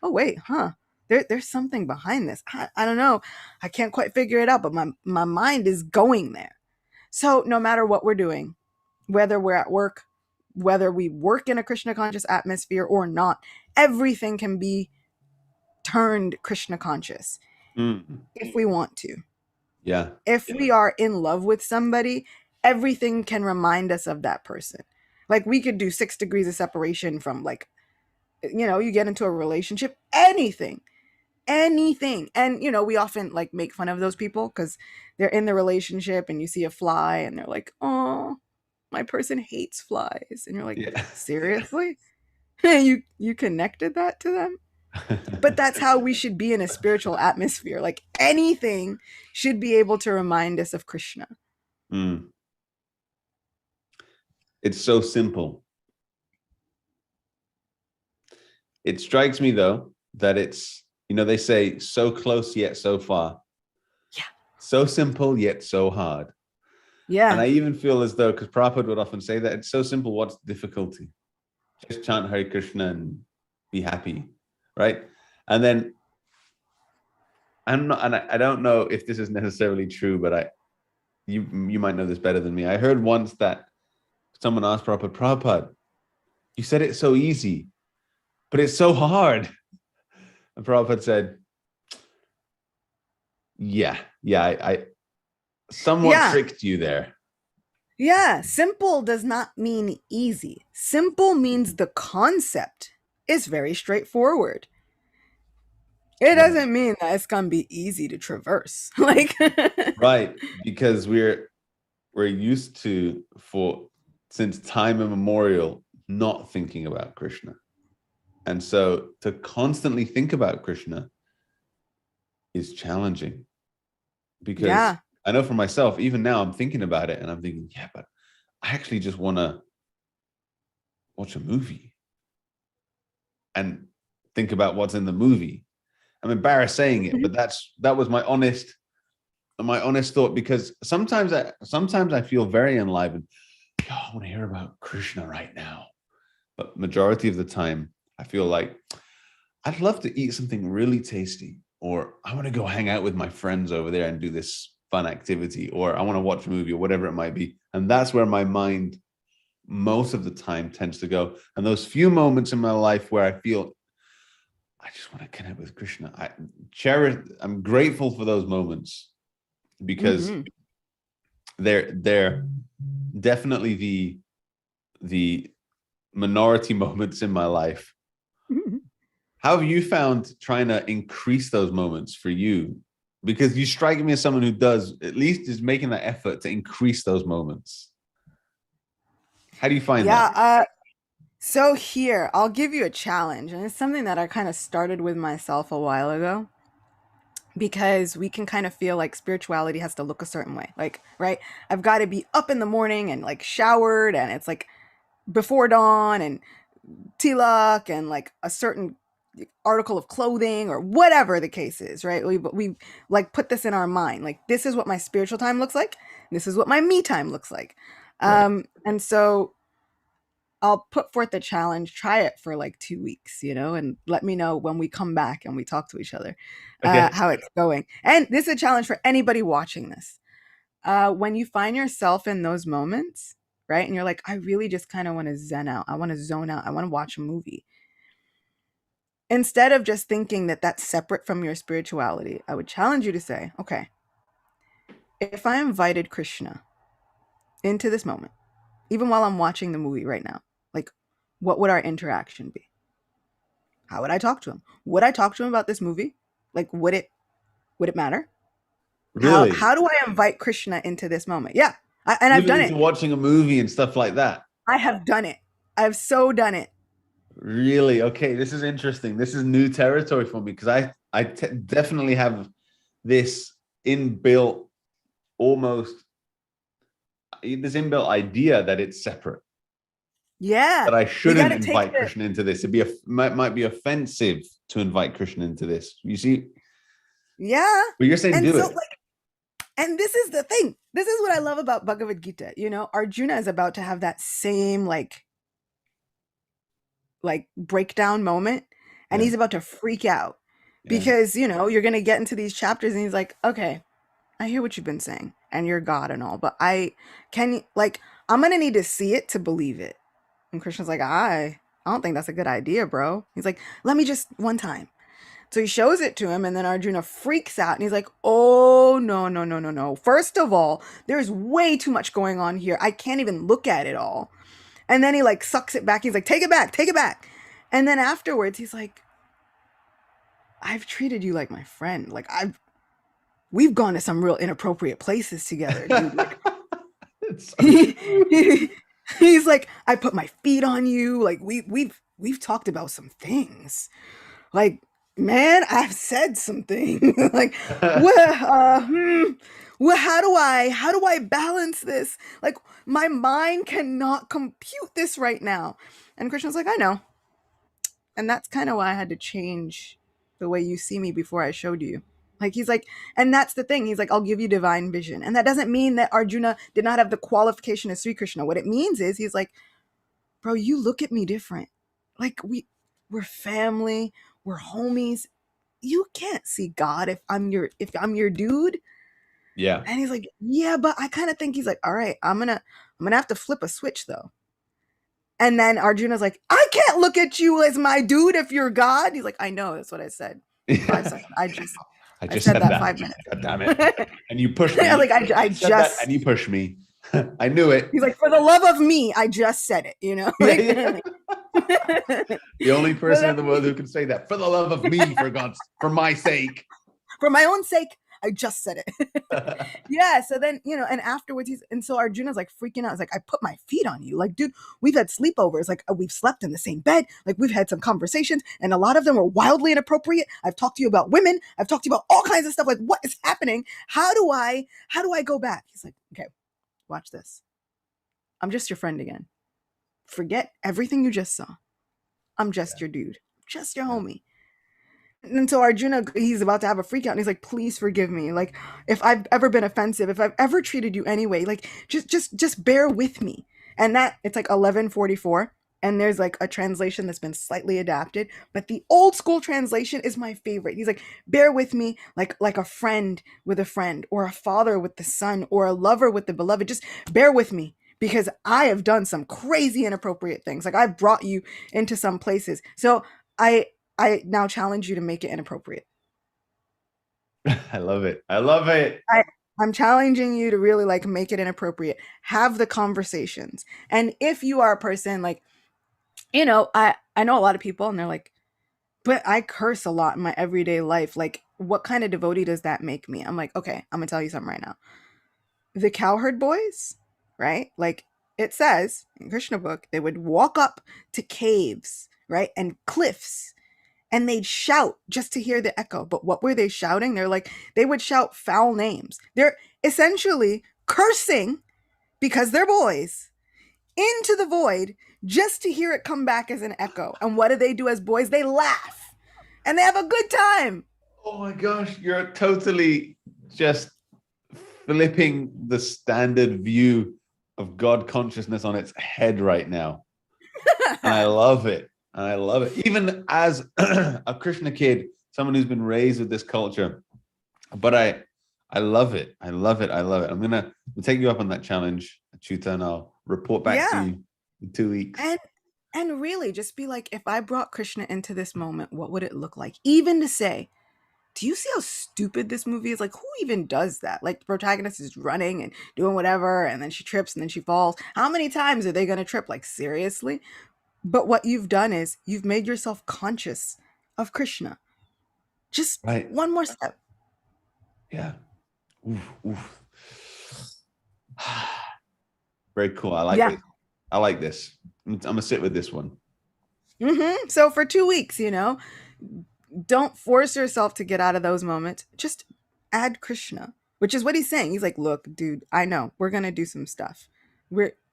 oh wait, there's something behind this. I don't know. I can't quite figure it out, but my mind is going there. So no matter what we're doing, whether we're at work, whether we work in a Krishna conscious atmosphere or not, everything can be turned Krishna conscious if we want to. Yeah. If we are in love with somebody, everything can remind us of that person. Like, we could do 6 degrees of separation from, like, you get into a relationship, anything. And we often like make fun of those people because they're in the relationship and you see a fly and they're like, oh, my person hates flies, and you're like, Yeah. seriously? you connected that to them? But that's how we should be in a spiritual atmosphere. Like, anything should be able to remind us of Krishna. It's so simple. It strikes me, though, that it's, they say so close yet so far. Yeah. So simple yet so hard. Yeah. And I even feel as though, because Prabhupada would often say that, it's so simple, what's the difficulty? Just chant Hare Krishna and be happy, right? And then I don't know if this is necessarily true, but you might know this better than me. I heard once that someone asked Prabhupada, you said it's so easy, but it's so hard. And Prabhupada said, I somewhat tricked you there. Yeah, simple does not mean easy. Simple means the concept is very straightforward. It doesn't mean that it's gonna be easy to traverse. Like, right, because we're used to, since time immemorial, not thinking about Krishna. And so to constantly think about Krishna is challenging, because I know for myself, even now I'm thinking about it and I'm thinking, but I actually just want to watch a movie and think about what's in the movie. I'm embarrassed saying it, but that was my honest thought, because sometimes I feel very enlivened. I want to hear about Krishna right now. But majority of the time, I feel like I'd love to eat something really tasty, or I want to go hang out with my friends over there and do this fun activity, or I want to watch a movie, or whatever it might be. And that's where my mind most of the time tends to go. And those few moments in my life where I feel I just want to connect with Krishna, I'm grateful for those moments, because they're definitely the minority moments in my life. How have you found trying to increase those moments for you? Because you strike me as someone who is making that effort to increase those moments. How do you find that? So here, I'll give you a challenge, and it's something that I kind of started with myself a while ago, because we can kind of feel like spirituality has to look a certain way. Like, right, I've got to be up in the morning and like showered, and it's like before dawn, and tilak, and like a certain article of clothing, or whatever the case is, right? We like put this in our mind, like, this is what my spiritual time looks like, this is what my me time looks like. And so I'll put forth the challenge, try it for like 2 weeks, and let me know when we come back and we talk to each other, how it's going. And this is a challenge for anybody watching this. When you find yourself in those moments, right, and you're like, I really just kind of want to zen out, I want to zone out, I want to watch a movie. Instead of just thinking that that's separate from your spirituality, I would challenge you to say, okay, if I invited Krishna into this moment, even while I'm watching the movie right now, like, what would our interaction be? How would I talk to him? Would I talk to him about this movie? Like, would it matter? Really? How do I invite Krishna into this moment? Yeah. And I've Even done into it. watching a movie and stuff like that. I have done it. I've so done it. Really? Okay, this is interesting. This is new territory for me because I definitely have this inbuilt, almost this inbuilt idea that it's separate. Yeah. That I We got shouldn't to take invite Krishna into this. It'd be might be offensive to invite Krishna into this. You see? Yeah. But you're saying And do so it. like, and this is the thing. This is what I love about Bhagavad Gita. Arjuna is about to have that same like breakdown moment, and Yeah. he's about to freak out Yeah. because, you're going to get into these chapters and he's like, "Okay, I hear what you've been saying and you're God and all, but I'm going to need to see it to believe it." And Krishna's like, I don't think that's a good idea, bro. He's like, "Let me just one time." So he shows it to him, and then Arjuna freaks out and he's like, "Oh, no, no, no, no, no. First of all, there's way too much going on here. I can't even look at it all." And then he like sucks it back. He's like, "Take it back, take it back." And then afterwards, he's like, "I've treated you like my friend. Like we've gone to some real inappropriate places together, dude. Like It's so he's like, I put my feet on you. Like we've talked about some things. Like, man, I've said some things. Like, true. well, how do I balance this? Like, my mind cannot compute this right now." And Krishna's like, "I know." And that's kind of why I had to change the way you see me before I showed you. Like, he's like, and that's the thing. He's like, "I'll give you divine vision." And that doesn't mean that Arjuna did not have the qualification of Sri Krishna. What it means is he's like, "Bro, you look at me different. Like, we're family, we're homies. You can't see God if I'm your dude." Yeah. And he's like, "Yeah, but I kind of think," he's like, "All right, I'm gonna have to flip a switch though." And then Arjuna's like, "I can't look at you as my dude if you're God." He's like, "I know, that's what I said. 5 seconds. I I just said said that that. 5 minutes God damn ago." it. And you pushed I me. was like, I You said that just and you pushed me. I knew it. he's like, "For the love of me, I just said it," Yeah, like yeah. The only for person in the world the- who can say that. For the love of me, for my sake. for my own sake, I just said it. Yeah. So then, and afterwards and so Arjuna's like freaking out. It's like, "I put my feet on you. Like, dude, we've had sleepovers. Like, we've slept in the same bed. Like, we've had some conversations, and a lot of them were wildly inappropriate. I've talked to you about women. I've talked to you about all kinds of stuff. Like, what is happening? How do I go back?" He's like, "Okay, watch this. I'm just your friend again. Forget everything you just saw. I'm just your dude. Just your Yeah. homie." And so Arjuna, he's about to have a freak out, and he's like, "Please forgive me. Like, if I've ever been offensive, if I've ever treated you anyway, like, just bear with me." And that it's like 1144, and there's like a translation that's been slightly adapted, but the old school translation is my favorite. He's like, "Bear with me, like a friend with a friend, or a father with the son, or a lover with the beloved. Just bear with me." Because I have done some crazy inappropriate things. Like, I've brought you into some places. So I I now challenge you to make it inappropriate. I love it. I love it. I, I'm challenging you to really like make it inappropriate. Have the conversations. And if you are a person like, I know a lot of people and they're like, "But I curse a lot in my everyday life. Like, what kind of devotee does that make me?" I'm like, "Okay, I'm gonna tell you something right now. The cowherd boys, right? Like, it says in Krishna book, they would walk up to caves, right? And cliffs, and they'd shout just to hear the echo. But what were they shouting? They would shout foul names. They're essentially cursing because they're boys into the void just to hear it come back as an echo. And what do they do as boys? They laugh and they have a good time. Oh my gosh, you're totally just flipping the standard view of God consciousness on its head right now. And I love it. And I love it. Even as a Krishna kid, someone who's been raised with this culture. But I love it. I love it. I love it. I'm gonna take you up on that challenge, Acyuta, and I'll report back to Yeah. you in 2 weeks. And really just be like, if I brought Krishna into this moment, what would it look like? Even to say, do you see how stupid this movie is? Like, who even does that? Like, the protagonist is running and doing whatever, and then she trips and then she falls. How many times are they going to trip? Like, seriously? But what you've done is you've made yourself conscious of Krishna. Just Right. one more step. Yeah. Oof, oof. Very cool. I like Yeah. this. I like this. I'm gonna sit with this one. So for 2 weeks, don't force yourself to get out of those moments. Just add Krishna, which is what he's saying. He's like, look, dude, I know we're going to do some stuff.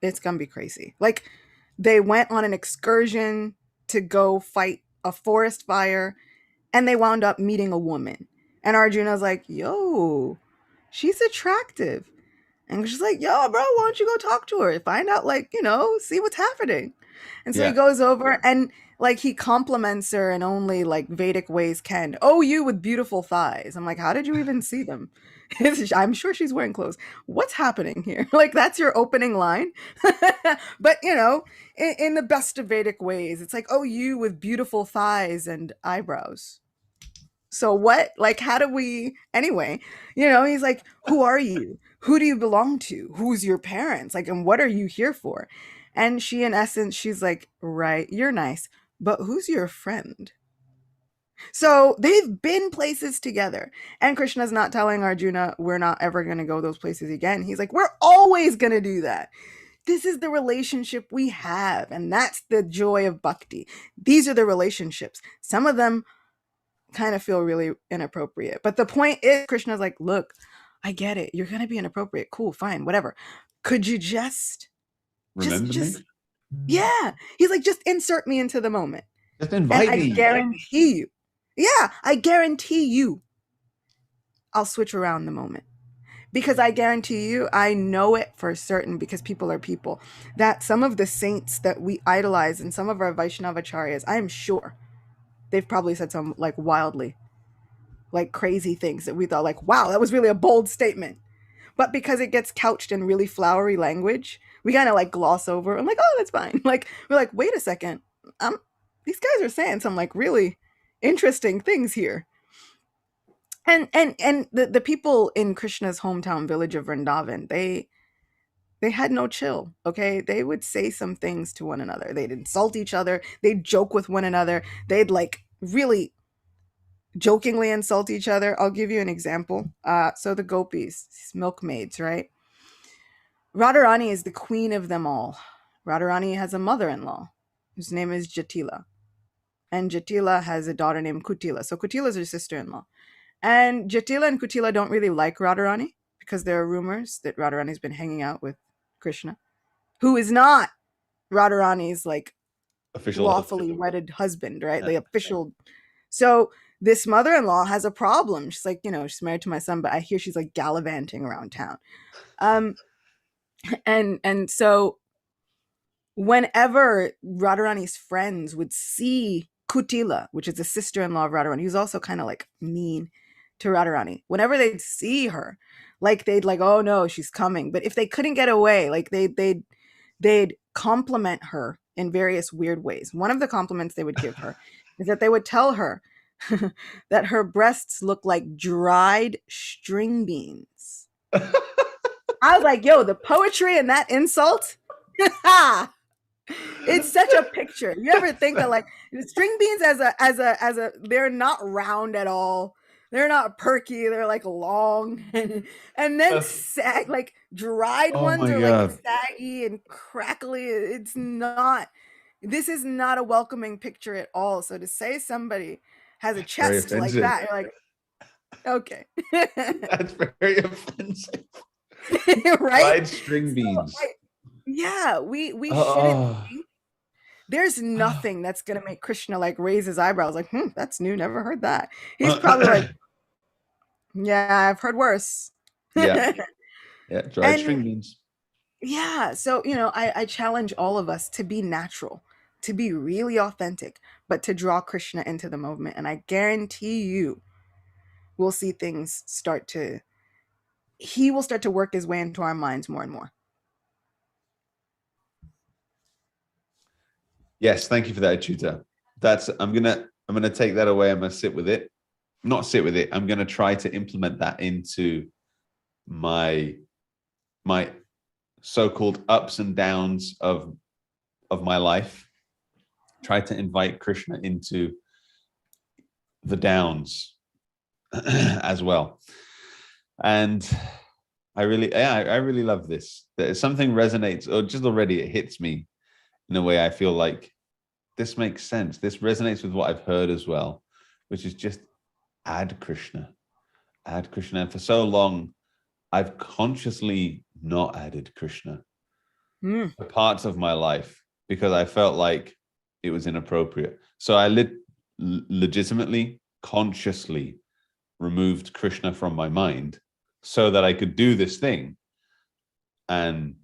It's going to be crazy. Like they went on an excursion to go fight a forest fire and they wound up meeting a woman. And Arjuna's like, yo, she's attractive. And she's like, yo, bro, why don't you go talk to her? Find out, like, see what's happening. And so he Yeah. goes over and like he compliments her in only like Vedic ways can. Oh, you with beautiful thighs. I'm like, how did you even see them? I'm sure she's wearing clothes. What's happening here? Like, that's your opening line. But, in the best of Vedic ways, it's like, oh, you with beautiful thighs and eyebrows. So what? Like, how do we, anyway, he's like, who are you? Who do you belong to? Who's your parents? Like, and what are you here for? And she, in essence, she's like, right, you're nice, but who's your friend? So they've been places together. And Krishna's not telling Arjuna, we're not ever going to go those places again. He's like, we're always going to do that. This is the relationship we have. And that's the joy of bhakti. These are the relationships. Some of them kind of feel really inappropriate. But the point is, Krishna's like, look, I get it. You're going to be inappropriate. Cool, fine, whatever. Could you Remember me? Yeah. He's like, just insert me into the moment. Just invite me. I guarantee you. Yeah, I guarantee you I'll switch around the moment. Because I guarantee you, I know it for certain, because people are people, that some of the saints that we idolize and some of our Vaishnavacharyas, I am sure they've probably said some like wildly, like crazy things that we thought like, wow, that was really a bold statement. But because it gets couched in really flowery language, we kind of like gloss over. I'm like, oh, that's fine. Like, we're like, wait a second. These guys are saying some like really interesting things here. And the people in Krishna's hometown village of Vrindavan, they had no chill. Okay, they would say some things to one another. They'd insult each other. They'd joke with one another. They'd like really jokingly insult each other. I'll give you an example. So the gopis, these milkmaids, right? Radharani is the queen of them all. Radharani has a mother-in-law whose name is Jatila. And Jatila has a daughter named Kutila. So Kutila is her sister-in-law. And Jatila and Kutila don't really like Radharani because there are rumors that Radharani's been hanging out with Krishna, who is not Radharani's like Official lawfully wedded husband, right? The official. So this mother-in-law has a problem. She's like, she's married to my son, but I hear she's like gallivanting around town. And so whenever Radharani's friends would see Kutila, which is the sister-in-law of Radharani, who's also kind of like mean to Radharani, whenever they'd see her, like they'd like, oh no, she's coming. But if they couldn't get away, like they'd compliment her in various weird ways. One of the compliments they would give her is that they would tell her that her breasts look like dried string beans. I was like, yo, the poetry in that insult. It's such a picture. You ever think that like string beans as a they're not round at all. They're not perky. They're like long and then sag, like dried ones are like saggy and crackly. It's not. This is not a welcoming picture at all. So to say somebody has a chest like that, you're like, okay. That's very offensive. Right? Dried string beans. Yeah, we shouldn't think. There's nothing that's gonna make Krishna like raise his eyebrows, like, that's new, never heard that. He's probably like, yeah, I've heard worse. Yeah, dried string beans. Yeah, so I challenge all of us to be natural, to be really authentic, but to draw Krishna into the movement. And I guarantee you we'll see things he will start to work his way into our minds more and more. Yes, thank you for that, Acyuta. I'm gonna take that away. I'm gonna sit with it. Not sit with it. I'm gonna try to implement that into my so-called ups and downs of my life. Try to invite Krishna into the downs as well. And I really love this. There's something resonates, or just already it hits me in a way I feel like this makes sense. This resonates with what I've heard as well, which is just add Krishna. Add Krishna. And for so long, I've consciously not added Krishna for parts of my life because I felt like it was inappropriate. So I legitimately, consciously removed Krishna from my mind so that I could do this thing and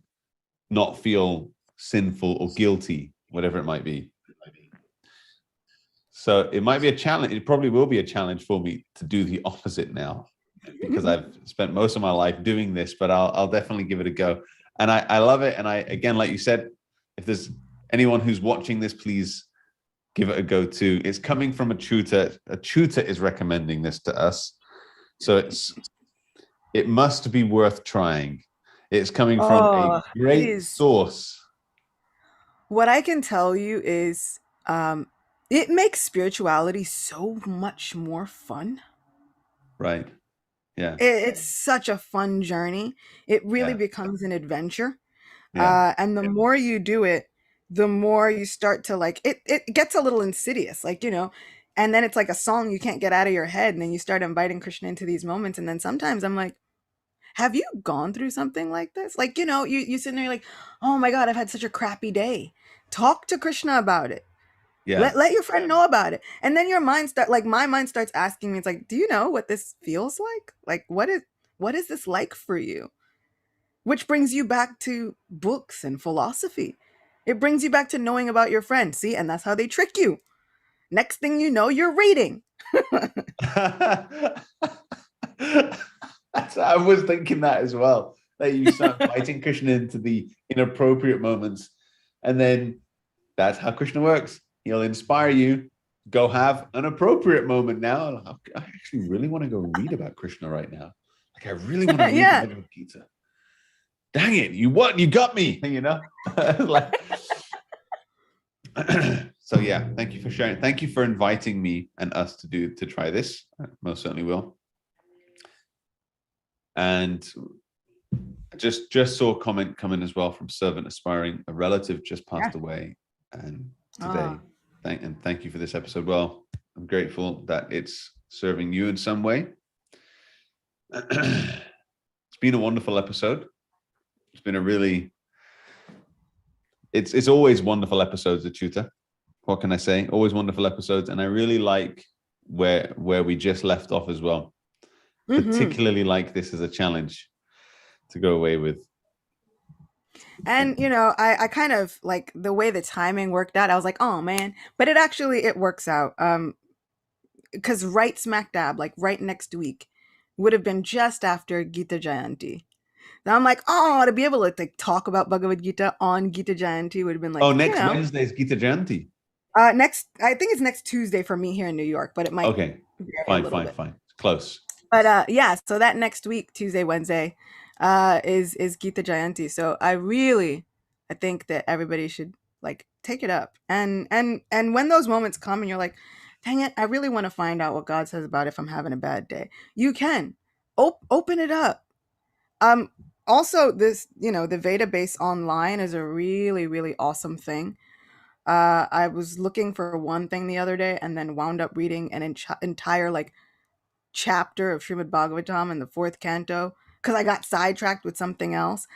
not feel sinful or guilty, whatever it might be. So it might be a challenge. It probably will be a challenge for me to do the opposite now because I've spent most of my life doing this, but I'll definitely give it a go. And I love it. And again, like you said, if there's anyone who's watching this, please give it a go too. It's coming from Acyuta. Acyuta is recommending this to us. So it must be worth trying. It's coming from a great source. What I can tell you is it makes spirituality so much more fun. Right. Yeah. It's such a fun journey. It really becomes an adventure. Yeah. And the more you do it, the more you start to like it gets a little insidious, like, and then it's like a song you can't get out of your head. And then you start inviting Krishna into these moments. And then sometimes I'm like, have you gone through something like this? Like, you sit there, you're like, oh my God, I've had such a crappy day. Talk to Krishna about it. Yeah. Let your friend know about it. And then your mind my mind starts asking me, it's like, do you know what this feels like? Like, what is this like for you? Which brings you back to books and philosophy. It brings you back to knowing about your friend. See, and that's how they trick you. Next thing you know, you're reading. I was thinking that as well. That you start inviting Krishna into the inappropriate moments, and then that's how Krishna works. He'll inspire you. Go have an appropriate moment now. I actually really want to go read about Krishna right now. Like I really want to read the Bhagavad Gita. Dang it! You got me. Like. So yeah, thank you for sharing. Thank you for inviting me and us to try this. I most certainly will. And I just saw a comment come in as well from Servant Aspiring. A relative just passed away, and today, thank you for this episode. Well, I'm grateful that it's serving you in some way. It's been a wonderful episode. It's been a really. It's always wonderful episodes, Acyuta. What can I say? Always wonderful episodes, and I really like where we just left off as well. Particularly like this as a challenge to go away with. And I kind of like the way the timing worked out. I was like, oh man, but it works out. Because right smack dab, like right next week, would have been just after Gita Jayanti. Now I'm like, to be able to talk about Bhagavad Gita on Gita Jayanti would have been like, next Wednesday is Gita Jayanti. I think it's next Tuesday for me here in New York, but it might. Okay, fine. Close. But so that next week, Tuesday, Wednesday, is Gita Jayanti. So I think that everybody should like take it up. And when those moments come and you're like, dang it, I really want to find out what God says about if I'm having a bad day. You can open it up. Also this, the Veda base online is a really, really awesome thing. I was looking for one thing the other day and then wound up reading an entire like chapter of Srimad Bhagavatam in the 4th canto because I got sidetracked with something else.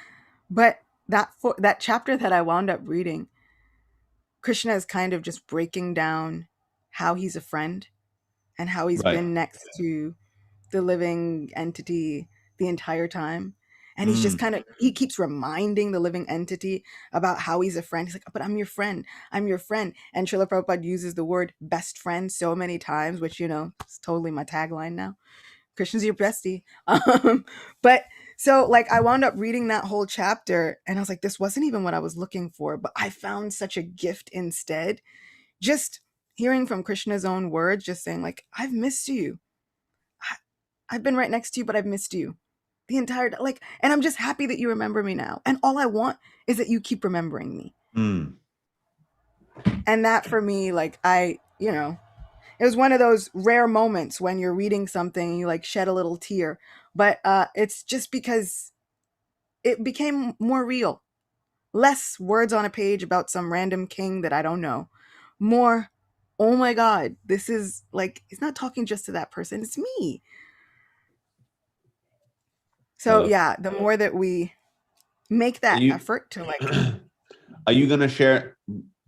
But that chapter that I wound up reading, Krishna is kind of just breaking down how he's a friend and how he's been next to the living entity the entire time. And he's just he keeps reminding the living entity about how he's a friend. He's like, but I'm your friend. I'm your friend. And Srila Prabhupada uses the word best friend so many times, which, is totally my tagline now. Krishna's your bestie. But so like I wound up reading that whole chapter and I was like, this wasn't even what I was looking for, but I found such a gift instead. Just hearing from Krishna's own words, just saying like, I've missed you. I've been right next to you, but I've missed you the entire and I'm just happy that you remember me now. And all I want is that you keep remembering me. And that for me, like it was one of those rare moments when you're reading something and you like shed a little tear. But it's just because it became more real. Less words on a page about some random king that I don't know. More, oh my God, this is like, he's not talking just to that person, it's me. So So yeah, the more that we make are that you effort to like, are you going to share,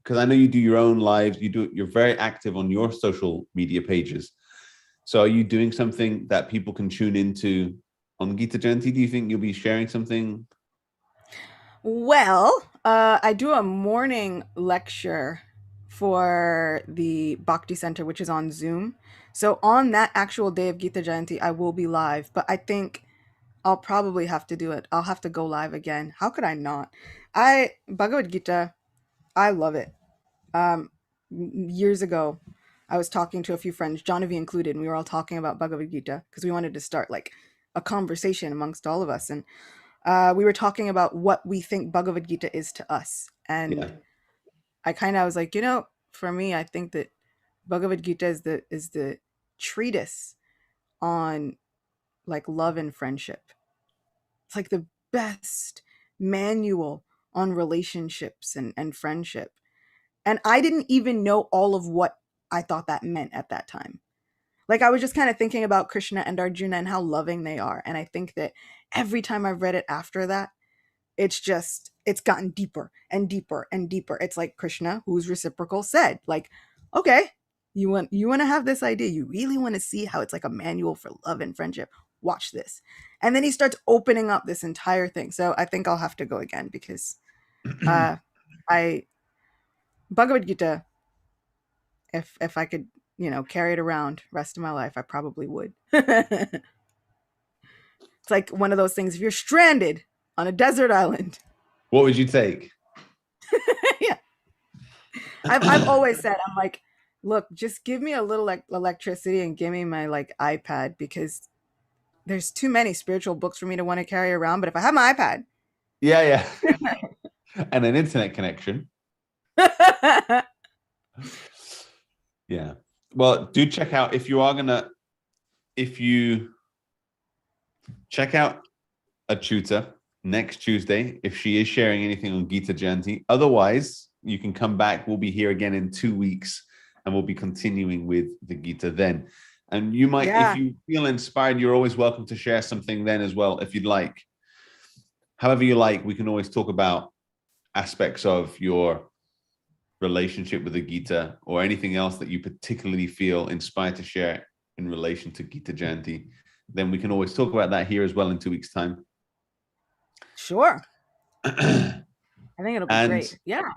because I know you do your own lives, you're very active on your social media pages. So are you doing something that people can tune into on Gita Jayanti? Do you think you'll be sharing something? well, I do a morning lecture for the Bhakti Center, which is on Zoom. So on that actual day of Gita Jayanti, I will be live, but I think I'll probably have to do it. I'll have to go live again. How could I not? Bhagavad Gita, I love it. Years ago, I was talking to a few friends, Johnny included, and we were all talking about Bhagavad Gita because we wanted to start like a conversation amongst all of us. And we were talking about what we think Bhagavad Gita is to us. Yeah. And I kind of was like, for me, I think that Bhagavad Gita is the treatise on like love and friendship. It's like the best manual on relationships and friendship. And I didn't even know all of what I thought that meant at that time. Like I was just kind of thinking about Krishna and Arjuna and how loving they are. And I think that every time I've read it after that, it's gotten deeper and deeper and deeper. It's like Krishna, who's reciprocal, said, like, okay, you want to have this idea. You really want to see how it's like a manual for love and friendship. Watch this. And then he starts opening up this entire thing. So I think I'll have to go again because I Bhagavad Gita, if I could, carry it around rest of my life, I probably would. It's like one of those things. If you're stranded on a desert island, What would you take? yeah, I've always said, I'm like, look, just give me a little like electricity and give me my like iPad because there's too many spiritual books for me to want to carry around. But if I have my iPad, Yeah, yeah. And an internet connection. Yeah. Well, do check out if you check out Acyuta next Tuesday, if she is sharing anything on Gita Jayanti. Otherwise, you can come back. We'll be here again in 2 weeks and we'll be continuing with the Gita then. And you might, Yeah. if you feel inspired, you're always welcome to share something then as well, if you'd like. However you like, we can always talk about aspects of your relationship with the Gita or anything else that you particularly feel inspired to share in relation to Gita Jayanti. Then we can always talk about that here as well in 2 weeks' time. Sure. I think it'll be great. Yeah.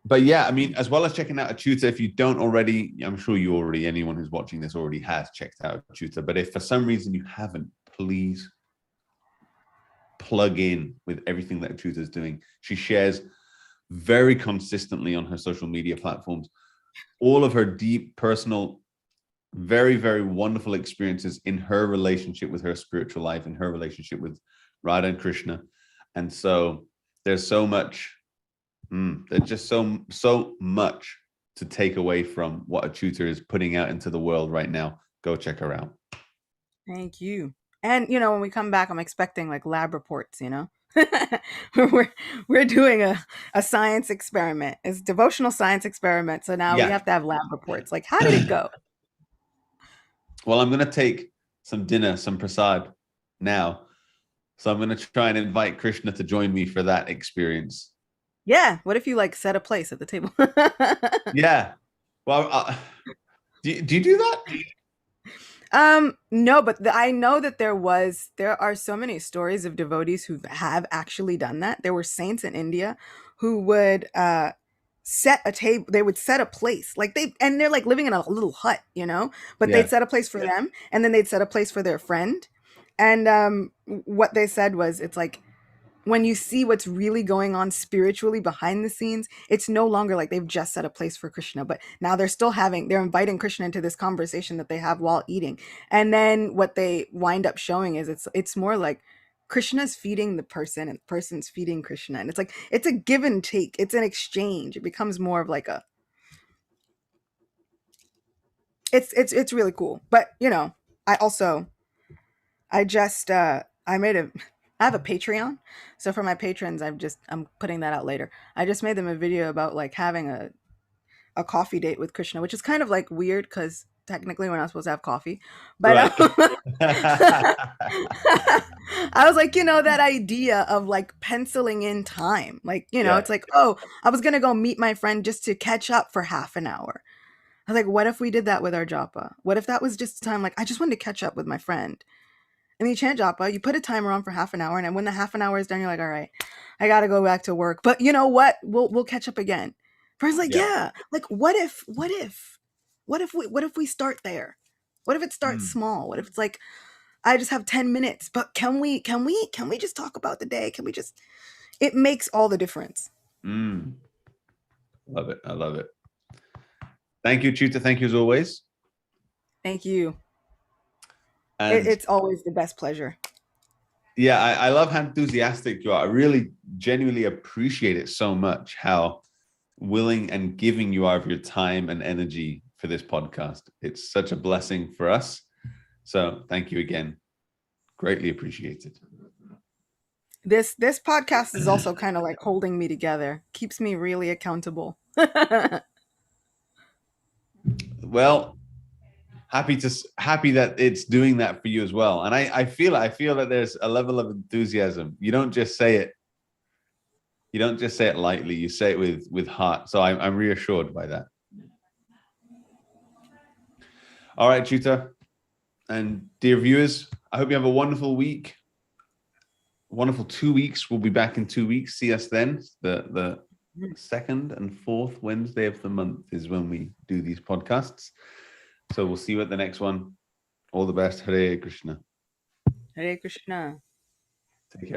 But yeah, I mean, as well as checking out Acyuta, if you don't already, I'm sure anyone who's watching this already has checked out Acyuta. But if for some reason you haven't, please plug in with everything that Acyuta is doing. She shares very consistently on her social media platforms all of her deep personal, very, very wonderful experiences in her relationship with her spiritual life and her relationship with Radha and Krishna. And so there's so much, there's just so much to take away from what Acyuta is putting out into the world right now. Go check her out. Thank you. And when we come back, I'm expecting like lab reports, we're doing a science experiment. It's devotional science experiment. So now we have to have lab reports. Like, how did it go? Well, I'm going to take some dinner, some prasad now. So I'm going to try and invite Krishna to join me for that experience. Yeah. What if you like set a place at the table? Yeah. Well, do you do that? No, but I know that there are so many stories of devotees who have actually done that. There were saints in India who would set a table. They would set a place and they're like living in a little hut, but they'd set a place for them and then they'd set a place for their friend. And what they said was, it's like, when you see what's really going on spiritually behind the scenes, it's no longer like they've just set a place for Krishna, but now they're inviting Krishna into this conversation that they have while eating. And then what they wind up showing is it's more like Krishna's feeding the person and the person's feeding Krishna. And it's like, it's a give and take. It's an exchange. It becomes more of like it's really cool. But you know, I just I made a I have a Patreon. So for my patrons, I'm putting that out later. I just made them a video about like having a coffee date with Krishna, which is kind of like weird because technically we're not supposed to have coffee. But Right. I was like, you know, that idea of like penciling in time. Like, you know, Yeah. it's like, oh, I was gonna go meet my friend just to catch up for half an hour. I was like, what if we did that with our japa? What if that was just time like I just wanted to catch up with my friend? And you chant japa, you put a timer on for half an hour, and then when the half an hour is done, you're like, all right, I gotta go back to work. But you know what? We'll catch up again. Friends like, Yeah. yeah. Like, what if we start there? What if it starts small? What if it's like, I just have 10 minutes, but can we just talk about the day? Can we just it makes all the difference. Love it. I love it. Thank you, Acyuta. Thank you as always. Thank you. And It's always the best pleasure. yeah, I love how enthusiastic you are. I really genuinely appreciate it so much, how willing and giving you are of your time and energy for this podcast. It's such a blessing for us. So thank you again. Greatly appreciated. This podcast is also kind of like holding me together, keeps me really accountable. Well, happy that it's doing that for you as well. And I feel that there's a level of enthusiasm. You don't just say it lightly, you say it with heart. So I'm reassured by that. All right, Acyuta, and dear viewers, I hope you have a wonderful week, wonderful 2 weeks. We'll be back in 2 weeks. See us then. The second and fourth Wednesday of the month is when we do these podcasts. So we'll see you at the next one. All the best. Hare Krishna. Hare Krishna.